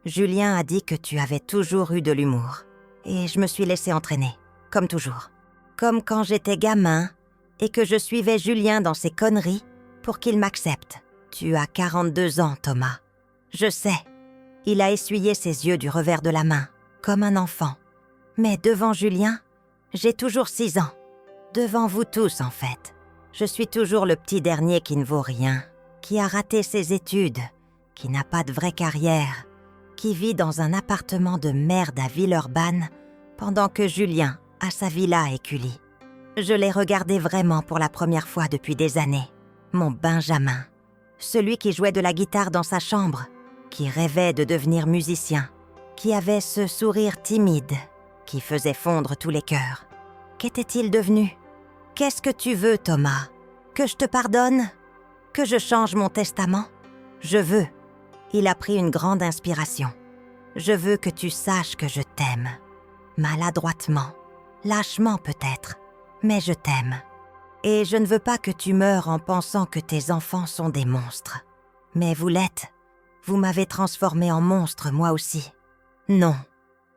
[SPEAKER 1] Julien a dit que tu avais toujours eu de l'humour. Et je me suis laissée entraîner, comme toujours. Comme quand j'étais gamin et que je suivais Julien dans ses conneries pour qu'il m'accepte. Tu as 42 ans, Thomas. Je sais. » Il a essuyé ses yeux du revers de la main, comme un enfant. Mais devant Julien, j'ai toujours 6 ans. Devant vous tous, en fait. Je suis toujours le petit dernier qui ne vaut rien, qui a raté ses études, qui n'a pas de vraie carrière, qui vit dans un appartement de merde à Villeurbanne, pendant que Julien a sa villa à Écully. Je l'ai regardé vraiment pour la première fois depuis des années. Mon Benjamin, celui qui jouait de la guitare dans sa chambre, qui rêvait de devenir musicien, qui avait ce sourire timide, qui faisait fondre tous les cœurs. Qu'était-il devenu ? Qu'est-ce que tu veux, Thomas ? Que je te pardonne ? Que je change mon testament ? Je veux. Il a pris une grande inspiration. Je veux que tu saches que je t'aime. Maladroitement, lâchement peut-être, mais je t'aime. Et je ne veux pas que tu meures en pensant que tes enfants sont des monstres. Mais vous l'êtes. Vous m'avez transformé en monstre, moi aussi. Non.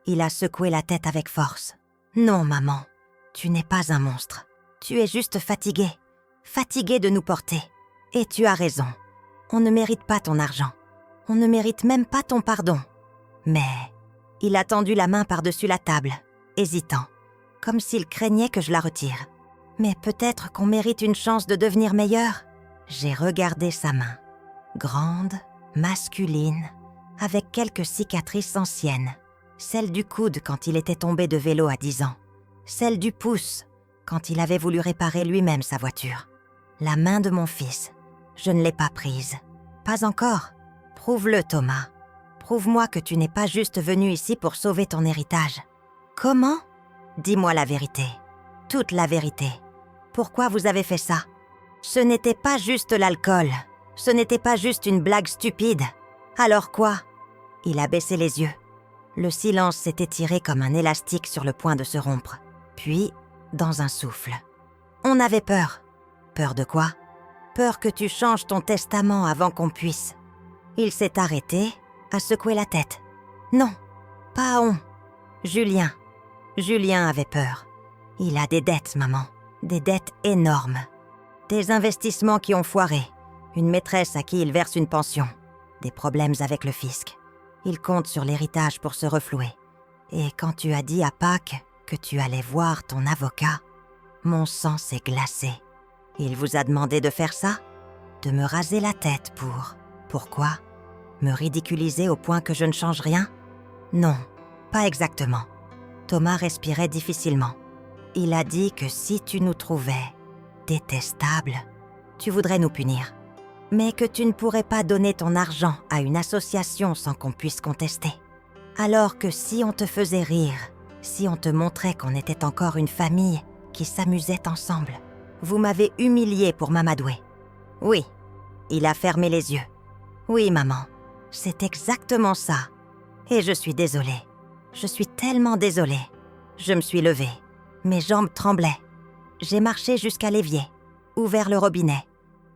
[SPEAKER 1] Il a secoué la tête avec force. Non, maman, tu n'es pas un monstre. Tu es juste fatigué. Fatigué de nous porter. Et tu as raison. On ne mérite pas ton argent. On ne mérite même pas ton pardon. Mais il a tendu la main par-dessus la table, hésitant, comme s'il craignait que je la retire. Mais peut-être qu'on mérite une chance de devenir meilleur. J'ai regardé sa main, grande, masculine, avec quelques cicatrices anciennes. Celle du coude quand il était tombé de vélo à 10 ans. Celle du pouce quand il avait voulu réparer lui-même sa voiture. La main de mon fils, je ne l'ai pas prise. Pas encore. Prouve-le, Thomas. Prouve-moi que tu n'es pas juste venu ici pour sauver ton héritage. Comment ? Dis-moi la vérité. Toute la vérité. Pourquoi vous avez fait ça ? Ce n'était pas juste l'alcool. Ce n'était pas juste une blague stupide. Alors quoi ? Il a baissé les yeux. Le silence s'est étiré comme un élastique sur le point de se rompre. Puis, dans un souffle. On avait peur. Peur de quoi ? Peur que tu changes ton testament avant qu'on puisse. Il s'est arrêté, a secoué la tête. Non, pas on. Julien. Julien avait peur. Il a des dettes, maman. Des dettes énormes. Des investissements qui ont foiré. Une maîtresse à qui il verse une pension. Des problèmes avec le fisc. Il compte sur l'héritage pour se reflouer. Et quand tu as dit à Pâques que tu allais voir ton avocat, mon sang s'est glacé. Il vous a demandé de faire ça ? De me raser la tête pour... Pourquoi ? Me ridiculiser au point que je ne change rien ? Non, pas exactement. Thomas respirait difficilement. Il a dit que si tu nous trouvais détestables, tu voudrais nous punir. Mais que tu ne pourrais pas donner ton argent à une association sans qu'on puisse contester. Alors que si on te faisait rire, si on te montrait qu'on était encore une famille qui s'amusait ensemble, vous m'avez humilié pour m'amadouer. Oui, il a fermé les yeux. Oui, maman, c'est exactement ça. Et je suis désolée. Je suis tellement désolée. Je me suis levée. Mes jambes tremblaient. J'ai marché jusqu'à l'évier, ouvert le robinet,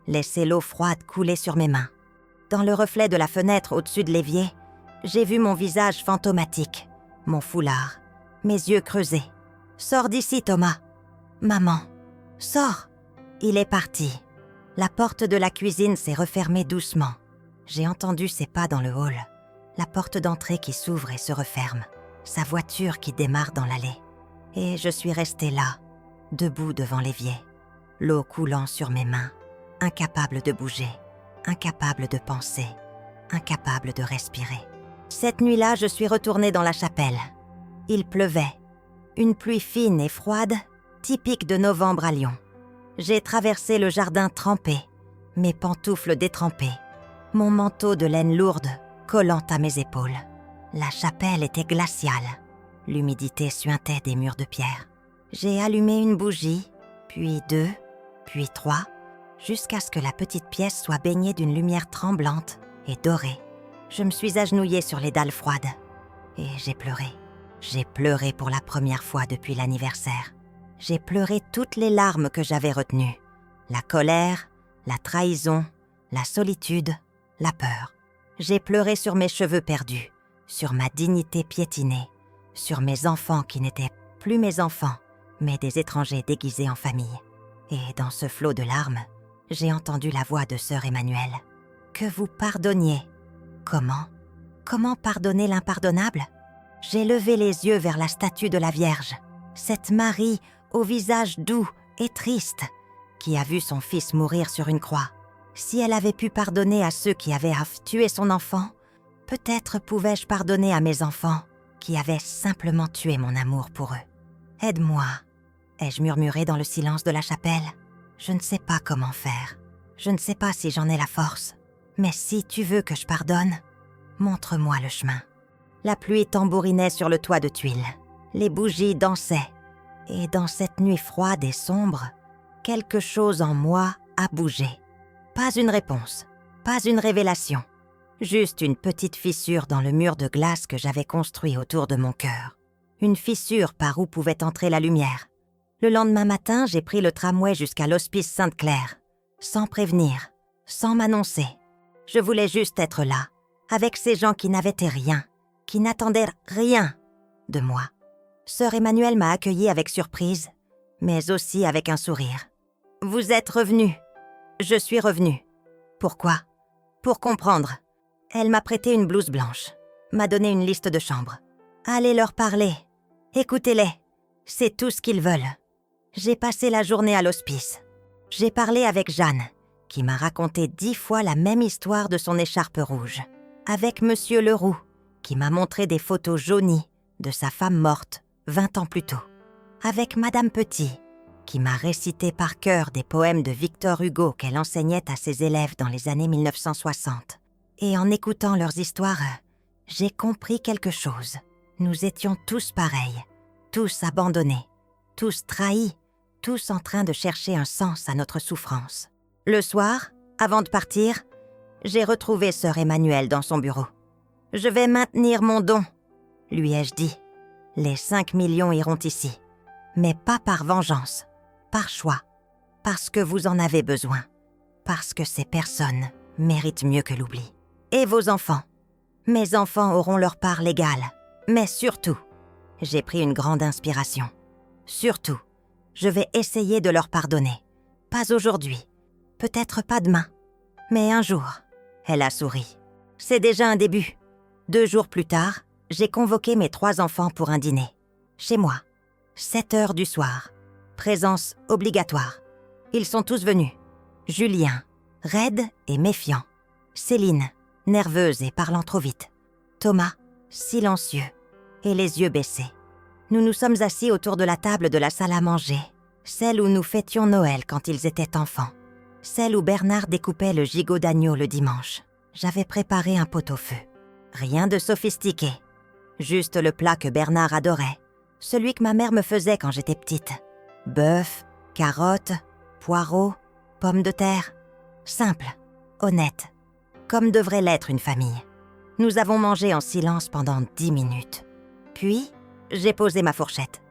[SPEAKER 1] laissé l'eau froide couler sur mes mains. Dans le reflet de la fenêtre au-dessus de l'évier, j'ai vu mon visage fantomatique, mon foulard, mes yeux creusés. « Sors d'ici, Thomas. »« Maman, sors !» Il est parti. La porte de la cuisine s'est refermée doucement. J'ai entendu ses pas dans le hall, la porte d'entrée qui s'ouvre et se referme, sa voiture qui démarre dans l'allée. Et je suis restée là, debout devant l'évier, l'eau coulant sur mes mains, incapable de bouger, incapable de penser, incapable de respirer. Cette nuit-là, je suis retournée dans la chapelle. Il pleuvait, une pluie fine et froide, typique de novembre à Lyon. J'ai traversé le jardin trempé, mes pantoufles détrempées, mon manteau de laine lourde collant à mes épaules. La chapelle était glaciale. L'humidité suintait des murs de pierre. J'ai allumé une bougie, puis 2, puis 3, jusqu'à ce que la petite pièce soit baignée d'une lumière tremblante et dorée. Je me suis agenouillée sur les dalles froides et j'ai pleuré. J'ai pleuré pour la première fois depuis l'anniversaire. J'ai pleuré toutes les larmes que j'avais retenues. La colère, la trahison, la solitude, la peur. J'ai pleuré sur mes cheveux perdus, sur ma dignité piétinée, sur mes enfants qui n'étaient plus mes enfants, mais des étrangers déguisés en famille. Et dans ce flot de larmes, j'ai entendu la voix de sœur Emmanuelle. Que vous pardonniez. Comment ? Comment pardonner l'impardonnable ? J'ai levé les yeux vers la statue de la Vierge, cette Marie au visage doux et triste, qui a vu son fils mourir sur une croix. Si elle avait pu pardonner à ceux qui avaient tué son enfant, peut-être pouvais-je pardonner à mes enfants qui avaient simplement tué mon amour pour eux. Aide-moi, ai-je murmuré dans le silence de la chapelle. Je ne sais pas comment faire. Je ne sais pas si j'en ai la force. Mais si tu veux que je pardonne, montre-moi le chemin. La pluie tambourinait sur le toit de tuiles. Les bougies dansaient. Et dans cette nuit froide et sombre, quelque chose en moi a bougé. Pas une réponse, pas une révélation. Juste une petite fissure dans le mur de glace que j'avais construit autour de mon cœur. Une fissure par où pouvait entrer la lumière. Le lendemain matin, j'ai pris le tramway jusqu'à l'hospice Sainte-Claire, sans prévenir, sans m'annoncer. Je voulais juste être là, avec ces gens qui n'avaient rien, qui n'attendaient rien de moi. Sœur Emmanuelle m'a accueillie avec surprise, mais aussi avec un sourire. « Vous êtes revenu. » Je suis revenue. Pourquoi ? Pour comprendre. Elle m'a prêté une blouse blanche, m'a donné une liste de chambres. Allez leur parler. Écoutez-les. C'est tout ce qu'ils veulent. J'ai passé la journée à l'hospice. J'ai parlé avec Jeanne, qui m'a raconté 10 fois la même histoire de son écharpe rouge. Avec Monsieur Leroux, qui m'a montré des photos jaunies de sa femme morte 20 ans plus tôt. Avec Madame Petit, qui m'a récité par cœur des poèmes de Victor Hugo qu'elle enseignait à ses élèves dans les années 1960. Et en écoutant leurs histoires, j'ai compris quelque chose. Nous étions tous pareils, tous abandonnés, tous trahis, tous en train de chercher un sens à notre souffrance. Le soir, avant de partir, j'ai retrouvé sœur Emmanuelle dans son bureau. « Je vais maintenir mon don », lui ai-je dit. « Les 5 millions iront ici, mais pas par vengeance, par choix, parce que vous en avez besoin, parce que ces personnes méritent mieux que l'oubli. Et vos enfants. Mes enfants auront leur part légale, mais surtout, j'ai pris une grande inspiration. Surtout, je vais essayer de leur pardonner. Pas aujourd'hui, peut-être pas demain, mais un jour. » Elle a souri. C'est déjà un début. 2 jours plus tard, j'ai convoqué mes 3 enfants pour un dîner. Chez moi. 7 heures du soir. Présence obligatoire. Ils sont tous venus. Julien, raide et méfiant. Céline, nerveuse et parlant trop vite. Thomas, silencieux et les yeux baissés. Nous nous sommes assis autour de la table de la salle à manger, celle où nous fêtions Noël quand ils étaient enfants, celle où Bernard découpait le gigot d'agneau le dimanche. J'avais préparé un pot-au-feu. Rien de sophistiqué, juste le plat que Bernard adorait, celui que ma mère me faisait quand j'étais petite. Bœuf, carottes, poireaux, pommes de terre. Simple, honnête, comme devrait l'être une famille. Nous avons mangé en silence pendant 10 minutes. Puis, j'ai posé ma fourchette.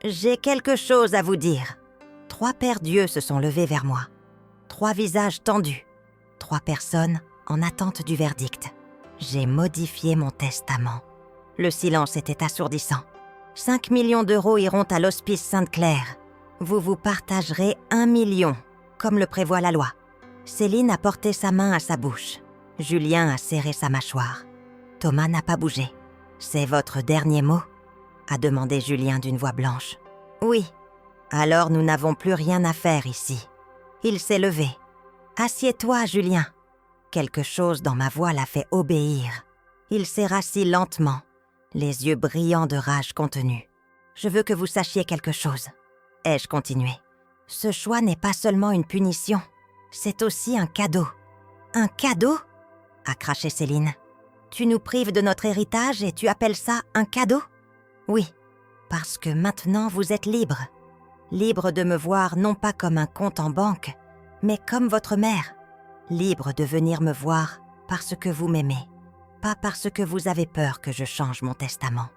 [SPEAKER 1] J'ai quelque chose à vous dire. 3 paires d'yeux se sont levés vers moi. 3 visages tendus. 3 personnes en attente du verdict. J'ai modifié mon testament. Le silence était assourdissant. 5 millions d'euros iront à l'hospice Sainte-Claire. Vous vous partagerez 1 million, comme le prévoit la loi. Céline a porté sa main à sa bouche. Julien a serré sa mâchoire. Thomas n'a pas bougé. « C'est votre dernier mot ?» a demandé Julien d'une voix blanche. « Oui. Alors nous n'avons plus rien à faire ici. » Il s'est levé. « Assieds-toi, Julien. » Quelque chose dans ma voix l'a fait obéir. Il s'est rassis lentement, les yeux brillants de rage contenue. « Je veux que vous sachiez quelque chose. » ai-je continué. « Ce choix n'est pas seulement une punition. C'est aussi un cadeau. »« Un cadeau ?» a craché Céline. « Tu nous prives de notre héritage et tu appelles ça un cadeau ?» Oui, parce que maintenant vous êtes libre. Libre de me voir non pas comme un compte en banque, mais comme votre mère. Libre de venir me voir parce que vous m'aimez, pas parce que vous avez peur que je change mon testament.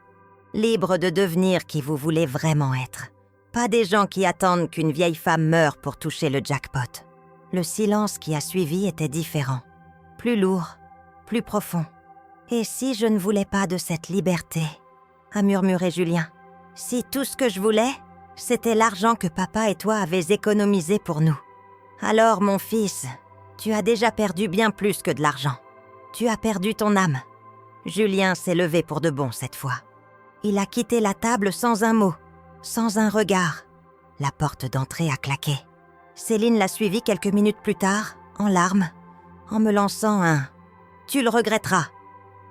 [SPEAKER 1] Libre de devenir qui vous voulez vraiment être. Pas des gens qui attendent qu'une vieille femme meure pour toucher le jackpot. Le silence qui a suivi était différent, plus lourd, plus profond. Et si je ne voulais pas de cette liberté, a murmuré Julien, si tout ce que je voulais, c'était l'argent que papa et toi avez économisé pour nous. Alors mon fils, tu as déjà perdu bien plus que de l'argent. Tu as perdu ton âme. Julien s'est levé pour de bon cette fois. Il a quitté la table sans un mot, sans un regard. La porte d'entrée a claqué. Céline l'a suivi quelques minutes plus tard, en larmes, en me lançant un « Tu le regretteras »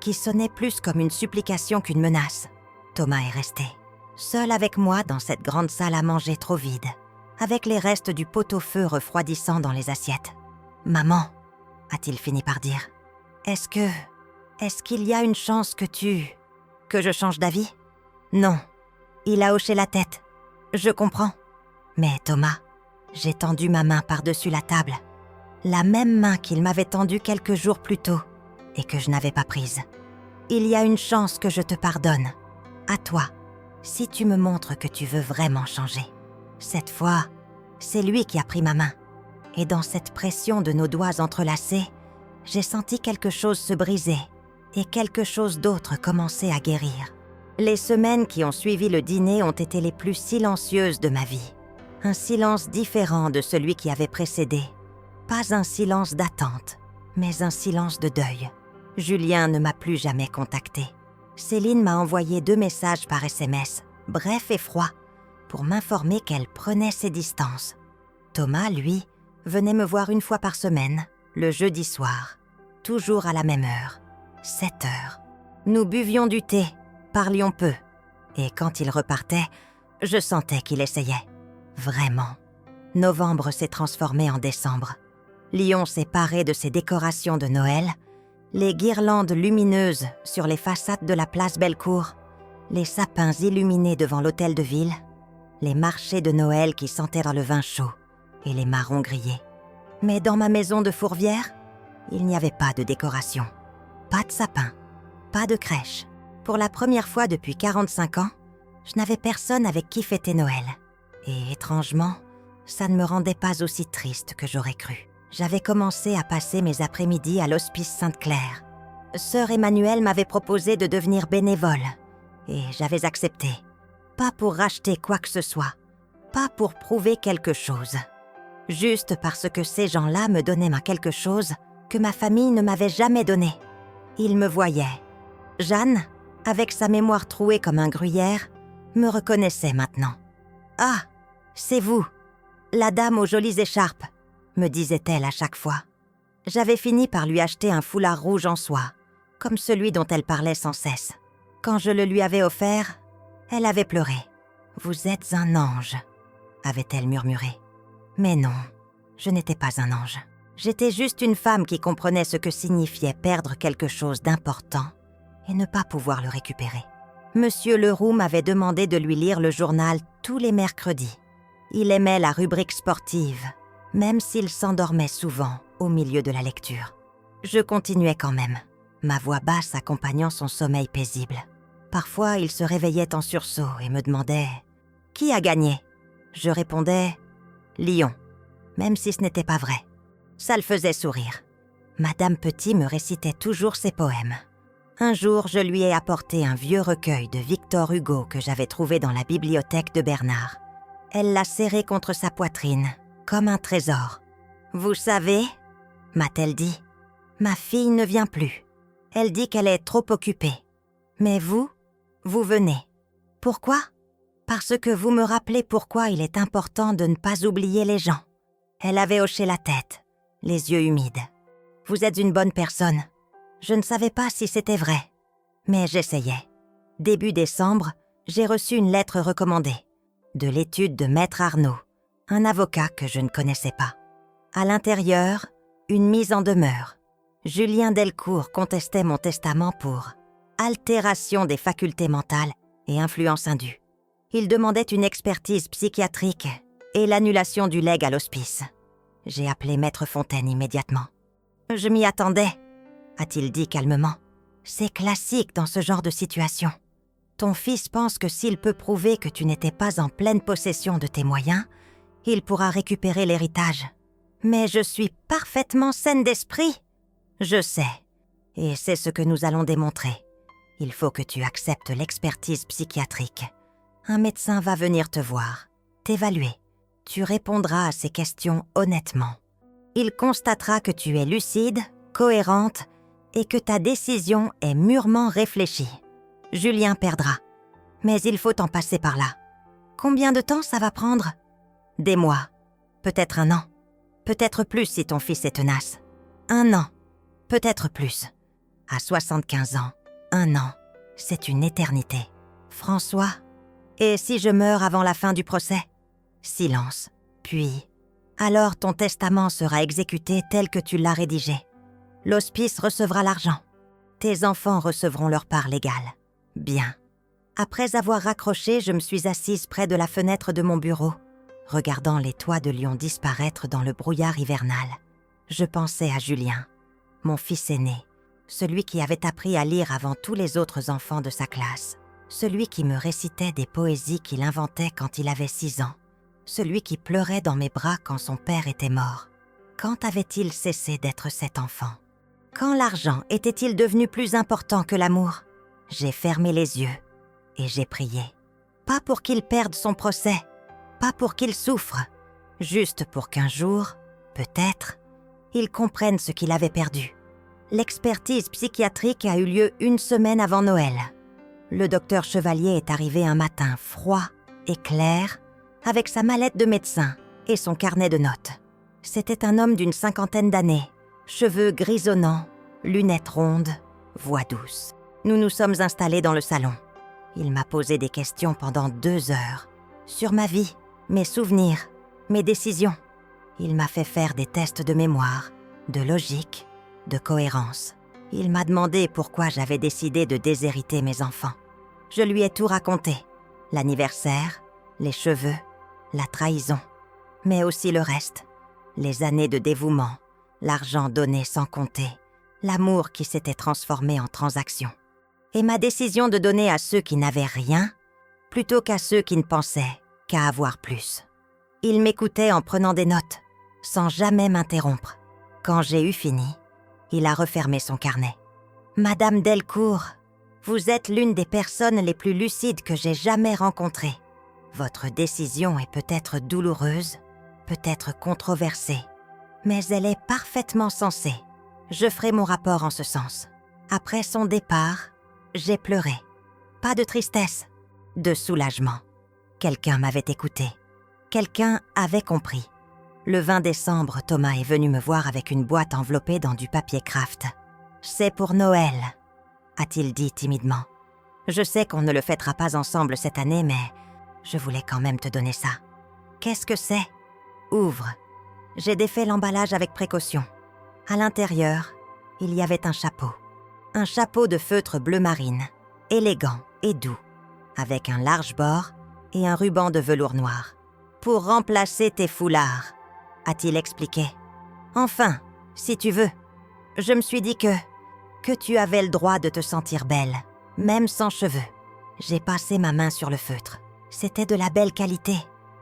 [SPEAKER 1] qui sonnait plus comme une supplication qu'une menace. Thomas est resté, seul avec moi dans cette grande salle à manger trop vide, avec les restes du pot-au-feu refroidissant dans les assiettes. « Maman, a-t-il fini par dire, est-ce qu'il y a une chance que je change d'avis ?» Non. Il a hoché la tête. Je comprends. Mais Thomas, j'ai tendu ma main par-dessus la table. La même main qu'il m'avait tendue quelques jours plus tôt et que je n'avais pas prise. Il y a une chance que je te pardonne. À toi, si tu me montres que tu veux vraiment changer. Cette fois, c'est lui qui a pris ma main. Et dans cette pression de nos doigts entrelacés, j'ai senti quelque chose se briser et quelque chose d'autre commencer à guérir. Les semaines qui ont suivi le dîner ont été les plus silencieuses de ma vie. Un silence différent de celui qui avait précédé. Pas un silence d'attente, mais un silence de deuil. Julien ne m'a plus jamais contacté. Céline m'a envoyé 2 messages par SMS, brefs et froids, pour m'informer qu'elle prenait ses distances. Thomas, lui, venait me voir 1 fois par semaine, le jeudi soir, toujours à la même heure, 7 heures. Nous buvions du thé, parlions peu, et quand il repartait, je sentais qu'il essayait. Vraiment. Novembre s'est transformé en décembre. Lyon s'est paré de ses décorations de Noël, les guirlandes lumineuses sur les façades de la place Bellecour, les sapins illuminés devant l'hôtel de ville, les marchés de Noël qui sentaient dans le vin chaud et les marrons grillés. Mais dans ma maison de Fourvière, il n'y avait pas de décoration, pas de sapin, pas de crèche. Pour la première fois depuis 45 ans, je n'avais personne avec qui fêter Noël. Et étrangement, ça ne me rendait pas aussi triste que j'aurais cru. J'avais commencé à passer mes après-midi à l'hospice Sainte-Claire. Sœur Emmanuelle m'avait proposé de devenir bénévole, et j'avais accepté. Pas pour racheter quoi que ce soit, pas pour prouver quelque chose. Juste parce que ces gens-là me donnaient un quelque chose que ma famille ne m'avait jamais donné. Ils me voyaient. Jeanne, avec sa mémoire trouée comme un gruyère, me reconnaissait maintenant. « Ah, c'est vous, la dame aux jolies écharpes », me disait-elle à chaque fois. J'avais fini par lui acheter un foulard rouge en soie, comme celui dont elle parlait sans cesse. Quand je le lui avais offert, elle avait pleuré. « Vous êtes un ange », avait-elle murmuré. Mais non, je n'étais pas un ange. J'étais juste une femme qui comprenait ce que signifiait perdre quelque chose d'important et ne pas pouvoir le récupérer. Monsieur Leroux m'avait demandé de lui lire le journal tous les mercredis. Il aimait la rubrique sportive, même s'il s'endormait souvent au milieu de la lecture. Je continuais quand même, ma voix basse accompagnant son sommeil paisible. Parfois, il se réveillait en sursaut et me demandait « Qui a gagné ?» Je répondais « Lyon », même si ce n'était pas vrai. Ça le faisait sourire. Madame Petit me récitait toujours ses poèmes. Un jour, je lui ai apporté un vieux recueil de Victor Hugo que j'avais trouvé dans la bibliothèque de Bernard. Elle l'a serré contre sa poitrine, comme un trésor. « Vous savez, » m'a-t-elle dit, « ma fille ne vient plus. Elle dit qu'elle est trop occupée. Mais vous venez. Pourquoi ? Parce que vous me rappelez pourquoi il est important de ne pas oublier les gens. » Elle avait hoché la tête, les yeux humides. « Vous êtes une bonne personne. » Je ne savais pas si c'était vrai, mais j'essayais. Début décembre, j'ai reçu une lettre recommandée, de l'étude de Maître Arnaud, un avocat que je ne connaissais pas. À l'intérieur, une mise en demeure. Julien Delcourt contestait mon testament pour altération des facultés mentales et influence indue. Il demandait une expertise psychiatrique et l'annulation du legs à l'hospice. J'ai appelé Maître Fontaine immédiatement. « Je m'y attendais », a-t-il dit calmement. « C'est classique dans ce genre de situation. Ton fils pense que s'il peut prouver que tu n'étais pas en pleine possession de tes moyens, il pourra récupérer l'héritage. Mais je suis parfaitement saine d'esprit. Je sais, et c'est ce que nous allons démontrer. Il faut que tu acceptes l'expertise psychiatrique. Un médecin va venir te voir, t'évaluer. Tu répondras à ses questions honnêtement. Il constatera que tu es lucide, cohérente et que ta décision est mûrement réfléchie. Julien perdra, mais il faut en passer par là. Combien de temps ça va prendre ? Des mois, peut-être un an, peut-être plus si ton fils est tenace. 1 an, peut-être plus. À 75 ans, 1 an, c'est une éternité. François, et si je meurs avant la fin du procès ? Silence, puis... Alors ton testament sera exécuté tel que tu l'as rédigé. L'hospice recevra l'argent. Tes enfants recevront leur part légale. Bien. Après avoir raccroché, je me suis assise près de la fenêtre de mon bureau, regardant les toits de Lyon disparaître dans le brouillard hivernal. Je pensais à Julien, mon fils aîné, celui qui avait appris à lire avant tous les autres enfants de sa classe, celui qui me récitait des poésies qu'il inventait quand il avait 6 ans, celui qui pleurait dans mes bras quand son père était mort. Quand avait-il cessé d'être cet enfant ? Quand l'argent était-il devenu plus important que l'amour ? J'ai fermé les yeux et j'ai prié. Pas pour qu'il perde son procès, pas pour qu'il souffre, juste pour qu'un jour, peut-être, il comprenne ce qu'il avait perdu. L'expertise psychiatrique a eu lieu 1 semaine avant Noël. Le docteur Chevalier est arrivé un matin froid et clair, avec sa mallette de médecin et son carnet de notes. C'était un homme d'une 50aine d'années, cheveux grisonnants, lunettes rondes, voix douce. Nous nous sommes installés dans le salon. Il m'a posé des questions pendant 2 heures, sur ma vie, mes souvenirs, mes décisions. Il m'a fait faire des tests de mémoire, de logique, de cohérence. Il m'a demandé pourquoi j'avais décidé de déshériter mes enfants. Je lui ai tout raconté, l'anniversaire, les cheveux, la trahison, mais aussi le reste, les années de dévouement, l'argent donné sans compter, l'amour qui s'était transformé en transaction, et ma décision de donner à ceux qui n'avaient rien, plutôt qu'à ceux qui ne pensaient qu'à avoir plus. Il m'écoutait en prenant des notes, sans jamais m'interrompre. Quand j'ai eu fini, il a refermé son carnet. « Madame Delcourt, vous êtes l'une des personnes les plus lucides que j'ai jamais rencontrées. Votre décision est peut-être douloureuse, peut-être controversée, mais elle est parfaitement sensée. Je ferai mon rapport en ce sens. » Après son départ, j'ai pleuré. Pas de tristesse, de soulagement. Quelqu'un m'avait écouté. Quelqu'un avait compris. Le 20 décembre, Thomas est venu me voir avec une boîte enveloppée dans du papier craft. « C'est pour Noël », a-t-il dit timidement. Je sais qu'on ne le fêtera pas ensemble cette année, mais je voulais quand même te donner ça. Qu'est-ce que c'est ? Ouvre. » J'ai défait l'emballage avec précaution. À l'intérieur, il y avait un chapeau. Un chapeau de feutre bleu marine, élégant et doux, avec un large bord et un ruban de velours noir. « Pour remplacer tes foulards », a-t-il expliqué. « Enfin, si tu veux. » Je me suis dit que tu avais le droit de te sentir belle, même sans cheveux. J'ai passé ma main sur le feutre. C'était de la belle qualité,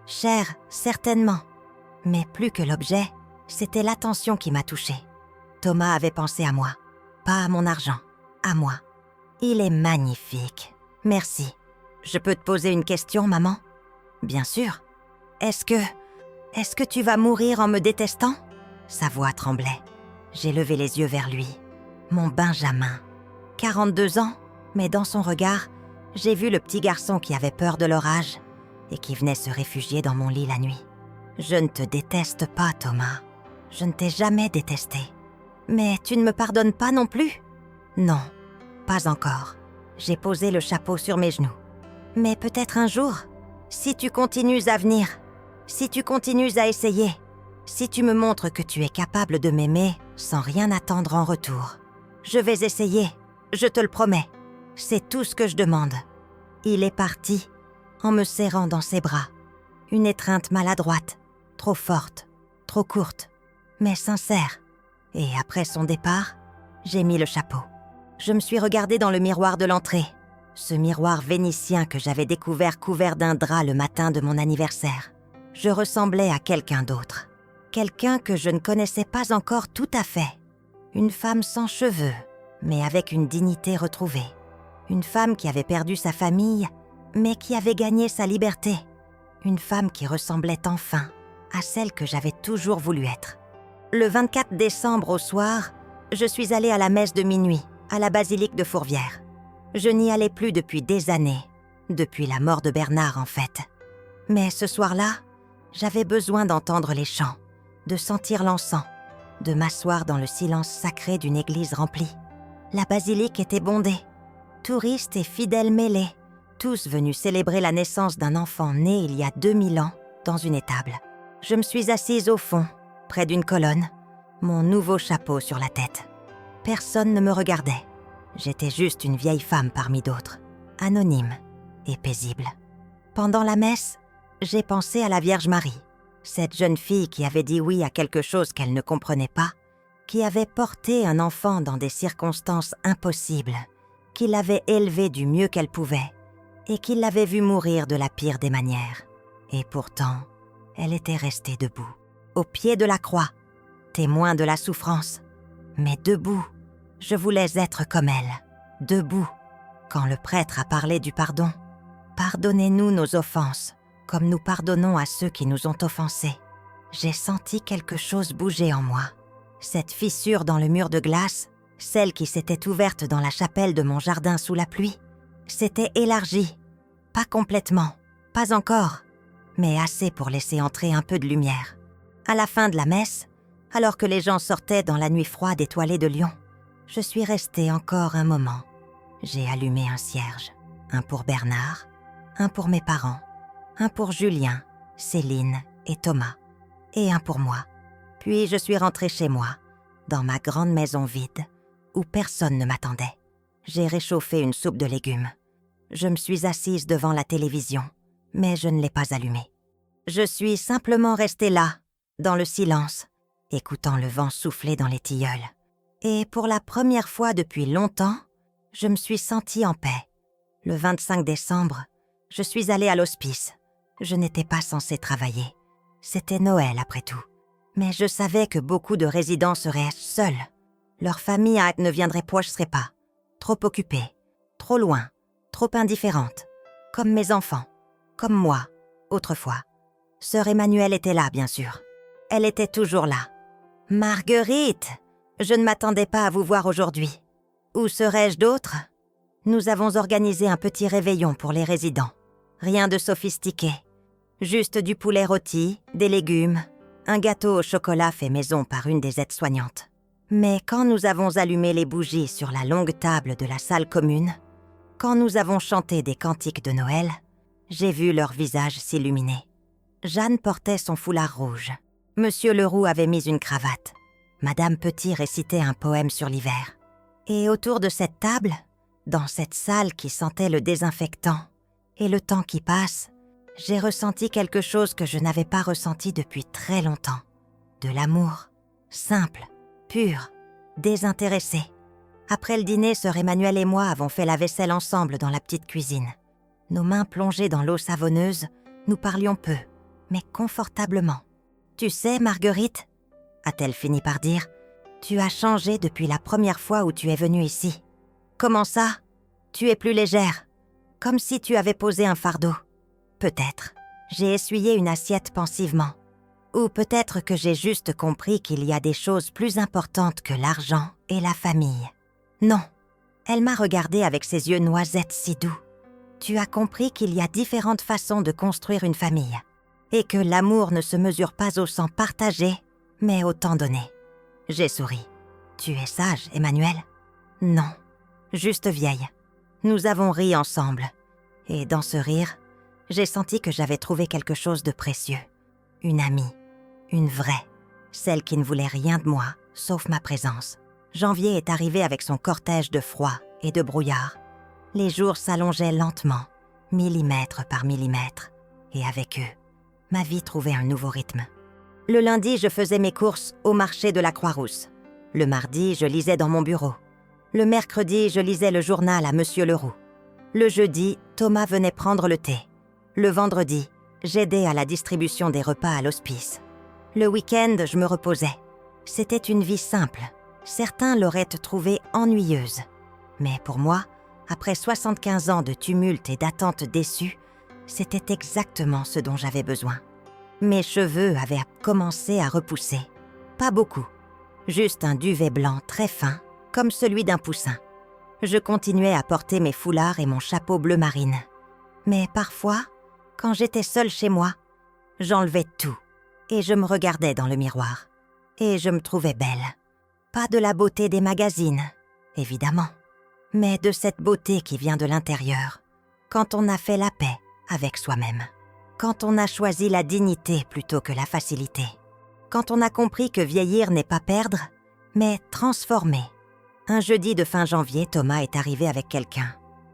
[SPEAKER 1] cher, certainement. Mais plus que l'objet, c'était l'attention qui m'a touchée. Thomas avait pensé à moi, pas à mon argent, à moi. Il est magnifique. Merci. Je peux te poser une question, maman ? Bien sûr. Est-ce que tu vas mourir en me détestant ? Sa voix tremblait. J'ai levé les yeux vers lui. Mon Benjamin. 42 ans, mais dans son regard, j'ai vu le petit garçon qui avait peur de l'orage et qui venait se réfugier dans mon lit la nuit. Je ne te déteste pas, Thomas. Je ne t'ai jamais détesté. Mais tu ne me pardonnes pas non plus ? Non, pas encore. J'ai posé le chapeau sur mes genoux. Mais peut-être un jour, si tu continues à venir, si tu continues à essayer, si tu me montres que tu es capable de m'aimer sans rien attendre en retour, je vais essayer, je te le promets. C'est tout ce que je demande. Il est parti, en me serrant dans ses bras. Une étreinte maladroite, trop forte, trop courte, mais sincère. Et après son départ, j'ai mis le chapeau. Je me suis regardée dans le miroir de l'entrée, ce miroir vénitien que j'avais découvert couvert d'un drap le matin de mon anniversaire. Je ressemblais à quelqu'un d'autre. Quelqu'un que je ne connaissais pas encore tout à fait. Une femme sans cheveux, mais avec une dignité retrouvée. Une femme qui avait perdu sa famille, mais qui avait gagné sa liberté. Une femme qui ressemblait enfin à celle que j'avais toujours voulu être. Le 24 décembre au soir, je suis allée à la messe de minuit, à la basilique de Fourvière. Je n'y allais plus depuis des années, depuis la mort de Bernard en fait. Mais ce soir-là, j'avais besoin d'entendre les chants, de sentir l'encens, de m'asseoir dans le silence sacré d'une église remplie. La basilique était bondée, touristes et fidèles mêlés, tous venus célébrer la naissance d'un enfant né il y a 2000 ans dans une étable. Je me suis assise au fond, près d'une colonne, mon nouveau chapeau sur la tête. Personne ne me regardait. J'étais juste une vieille femme parmi d'autres, anonyme et paisible. Pendant la messe, j'ai pensé à la Vierge Marie, cette jeune fille qui avait dit oui à quelque chose qu'elle ne comprenait pas, qui avait porté un enfant dans des circonstances impossibles, qui l'avait élevé du mieux qu'elle pouvait et qui l'avait vu mourir de la pire des manières. Et pourtant, elle était restée debout, au pied de la croix, témoin de la souffrance. Mais debout, je voulais être comme elle, debout, quand le prêtre a parlé du pardon. Pardonnez-nous nos offenses, comme nous pardonnons à ceux qui nous ont offensés. J'ai senti quelque chose bouger en moi. Cette fissure dans le mur de glace, celle qui s'était ouverte dans la chapelle de mon jardin sous la pluie, s'était élargie. Pas complètement, pas encore, mais assez pour laisser entrer un peu de lumière. À la fin de la messe, alors que les gens sortaient dans la nuit froide étoilée de Lyon, je suis restée encore un moment. J'ai allumé un cierge, un pour Bernard, un pour mes parents, un pour Julien, Céline et Thomas, et un pour moi. Puis je suis rentrée chez moi, dans ma grande maison vide, où personne ne m'attendait. J'ai réchauffé une soupe de légumes. Je me suis assise devant la télévision, mais je ne l'ai pas allumée. Je suis simplement restée là, dans le silence, écoutant le vent souffler dans les tilleuls. Et pour la première fois depuis longtemps, je me suis sentie en paix. Le 25 décembre, je suis allée à l'hospice. Je n'étais pas censée travailler. C'était Noël après tout. Mais je savais que beaucoup de résidents seraient seuls. Leur famille ne viendrait pocherait pas. Trop occupée, trop loin, trop indifférente. Comme mes enfants, comme moi, autrefois. Sœur Emmanuelle était là, bien sûr. Elle était toujours là. « Marguerite, je ne m'attendais pas à vous voir aujourd'hui. Où serais-je d'autre ? Nous avons organisé un petit réveillon pour les résidents. Rien de sophistiqué. Juste du poulet rôti, des légumes, un gâteau au chocolat fait maison par une des aides-soignantes. Mais quand nous avons allumé les bougies sur la longue table de la salle commune, Quand nous avons chanté des cantiques de Noël, j'ai vu leurs visages s'illuminer. Jeanne portait son foulard rouge. Monsieur Leroux avait mis une cravate. Madame Petit récitait un poème sur l'hiver. Et autour de cette table, dans cette salle qui sentait le désinfectant et le temps qui passe, j'ai ressenti quelque chose que je n'avais pas ressenti depuis très longtemps. De l'amour, simple, pur, désintéressé. Après le dîner, sœur Emmanuelle et moi avons fait la vaisselle ensemble dans la petite cuisine. Nos mains plongées dans l'eau savonneuse, nous parlions peu, mais confortablement. « Tu sais, Marguerite, » a-t-elle fini par dire, « tu as changé depuis la première fois où tu es venue ici. Comment ça? Tu es plus légère, comme si tu avais posé un fardeau. Peut-être. J'ai essuyé une assiette pensivement. Ou peut-être que j'ai juste compris qu'il y a des choses plus importantes que l'argent et la famille. Non. » Elle m'a regardée avec ses yeux noisettes si doux. « Tu as compris qu'il y a différentes façons de construire une famille. Et que l'amour ne se mesure pas au sang partagé, mais au temps donné. » J'ai souri. « Tu es sage, Emmanuelle ? » « Non, juste vieille. » Nous avons ri ensemble. Et dans ce rire, j'ai senti que j'avais trouvé quelque chose de précieux. Une amie. Une vraie. Celle qui ne voulait rien de moi, sauf ma présence. Janvier est arrivé avec son cortège de froid et de brouillard. Les jours s'allongeaient lentement, millimètre par millimètre. Et avec eux, ma vie trouvait un nouveau rythme. Le lundi, je faisais mes courses au marché de la Croix-Rousse. Le mardi, je lisais dans mon bureau. Le mercredi, je lisais le journal à Monsieur Leroux. Le jeudi, Thomas venait prendre le thé. Le vendredi, j'aidais à la distribution des repas à l'hospice. Le week-end, je me reposais. C'était une vie simple. Certains l'auraient trouvée ennuyeuse. Mais pour moi, après 75 ans de tumulte et d'attente déçue, c'était exactement ce dont j'avais besoin. Mes cheveux avaient commencé à repousser. Pas beaucoup. Juste un duvet blanc très fin, comme celui d'un poussin. Je continuais à porter mes foulards et mon chapeau bleu marine. Mais parfois, quand j'étais seule chez moi, j'enlevais tout et je me regardais dans le miroir. Et je me trouvais belle. Pas de la beauté des magazines, évidemment, mais de cette beauté qui vient de l'intérieur, quand on a fait la paix avec soi-même, quand on a choisi la dignité plutôt que la facilité, quand on a compris que vieillir n'est pas perdre, mais transformer. Un jeudi de fin janvier, Thomas est arrivé avec quelqu'un.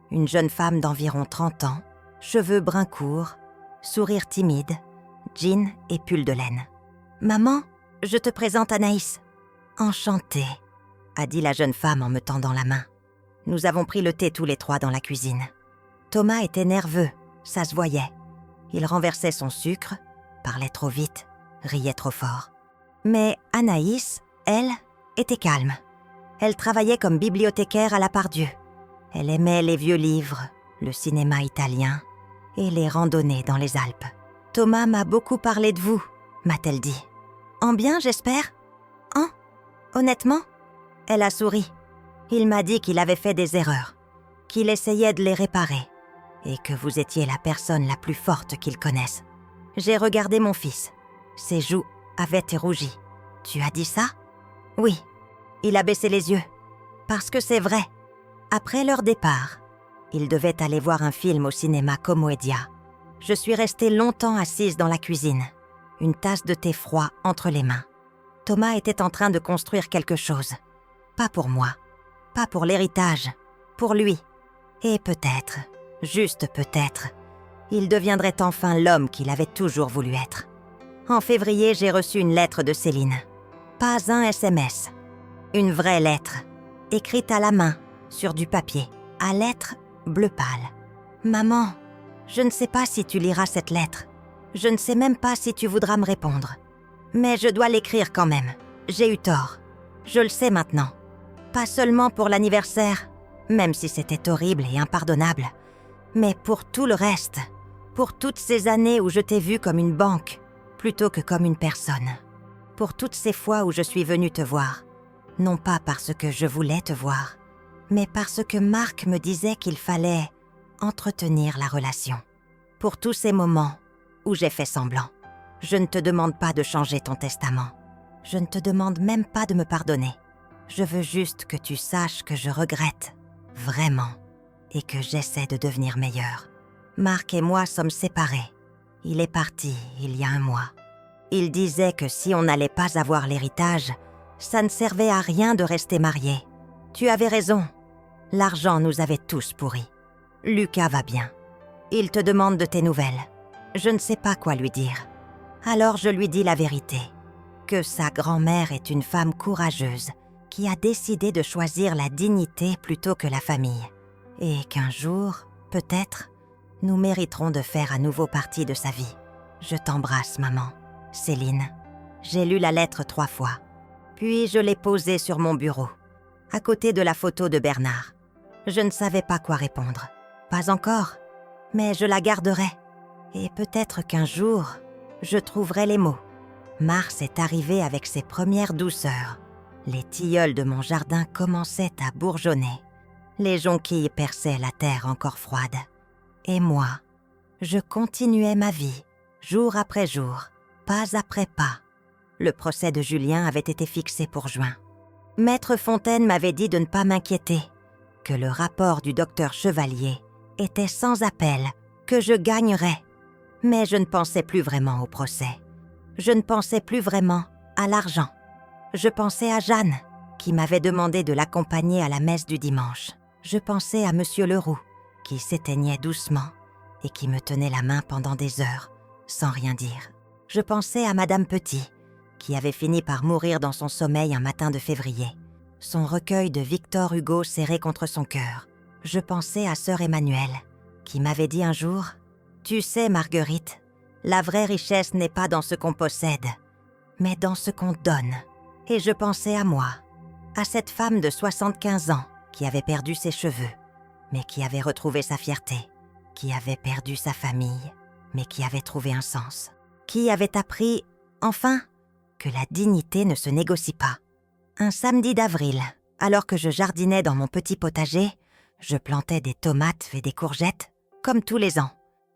[SPEAKER 1] Une jeune femme d'environ 30 ans, cheveux bruns courts, sourire timide, jean et pull de laine. « Maman, je te présente Anaïs. »« Enchantée, » a dit la jeune femme en me tendant la main. Nous avons pris le thé tous les trois dans la cuisine. Thomas était nerveux, ça se voyait. Il renversait son sucre, parlait trop vite, riait trop fort. Mais Anaïs, elle, était calme. Elle travaillait comme bibliothécaire à la Pardieu. Elle aimait les vieux livres, le cinéma italien et les randonnées dans les Alpes. « Thomas m'a beaucoup parlé de vous, » m'a-t-elle dit. « En bien, j'espère ? En ? Honnêtement ?» Elle a souri. Il m'a dit qu'il avait fait des erreurs, qu'il essayait de les réparer et que vous étiez la personne la plus forte qu'il connaisse. J'ai regardé mon fils. Ses joues avaient rougi. « Tu as dit ça ? » ?»« Oui. » Il a baissé les yeux. Parce que c'est vrai. Après leur départ, ils devaient aller voir un film au cinéma Comoedia. Je suis restée longtemps assise dans la cuisine, une tasse de thé froid entre les mains. Thomas était en train de construire quelque chose. Pas pour moi, pas pour l'héritage, pour lui. Et peut-être, juste peut-être, il deviendrait enfin l'homme qu'il avait toujours voulu être. En février, j'ai reçu une lettre de Céline. Pas un SMS. Une vraie lettre, écrite à la main, sur du papier, à lettres bleu pâle. « Maman, je ne sais pas si tu liras cette lettre. Je ne sais même pas si tu voudras me répondre. Mais je dois l'écrire quand même. J'ai eu tort. Je le sais maintenant. Pas seulement pour l'anniversaire, même si c'était horrible et impardonnable, mais pour tout le reste, pour toutes ces années où je t'ai vue comme une banque, plutôt que comme une personne. Pour toutes ces fois où je suis venue te voir. Non pas parce que je voulais te voir, mais parce que Marc me disait qu'il fallait entretenir la relation. Pour tous ces moments où j'ai fait semblant. Je ne te demande pas de changer ton testament. Je ne te demande même pas de me pardonner. Je veux juste que tu saches que je regrette, vraiment, et que j'essaie de devenir meilleure. Marc et moi sommes séparés. Il est parti il y a un mois. Il disait que si on n'allait pas avoir l'héritage, ça ne servait à rien de rester mariés. Tu avais raison. L'argent nous avait tous pourris. Lucas va bien. Il te demande de tes nouvelles. Je ne sais pas quoi lui dire. Alors je lui dis la vérité. Que sa grand-mère est une femme courageuse qui a décidé de choisir la dignité plutôt que la famille. Et qu'un jour, peut-être, nous mériterons de faire à nouveau partie de sa vie. Je t'embrasse, maman. Céline. J'ai lu la lettre 3 fois. Puis je l'ai posée sur mon bureau, à côté de la photo de Bernard. Je ne savais pas quoi répondre. Pas encore, mais je la garderai. Et peut-être qu'un jour, je trouverai les mots. Mars est arrivé avec ses premières douceurs. Les tilleuls de mon jardin commençaient à bourgeonner. Les jonquilles perçaient la terre encore froide. Et moi, je continuais ma vie, jour après jour, pas après pas. Le procès de Julien avait été fixé pour juin. Maître Fontaine m'avait dit de ne pas m'inquiéter, que le rapport du docteur Chevalier était sans appel, que je gagnerais. Mais je ne pensais plus vraiment au procès. Je ne pensais plus vraiment à l'argent. Je pensais à Jeanne, qui m'avait demandé de l'accompagner à la messe du dimanche. Je pensais à Monsieur Leroux, qui s'éteignait doucement et qui me tenait la main pendant des heures, sans rien dire. Je pensais à Madame Petit, qui avait fini par mourir dans son sommeil un matin de février, son recueil de Victor Hugo serré contre son cœur. Je pensais à sœur Emmanuelle, qui m'avait dit un jour « Tu sais, Marguerite, la vraie richesse n'est pas dans ce qu'on possède, mais dans ce qu'on donne. » Et je pensais à moi, à cette femme de 75 ans qui avait perdu ses cheveux, mais qui avait retrouvé sa fierté, qui avait perdu sa famille, mais qui avait trouvé un sens, qui avait appris, enfin, que la dignité ne se négocie pas. Un samedi d'avril, alors que je jardinais dans mon petit potager, je plantais des tomates et des courgettes, comme tous les ans.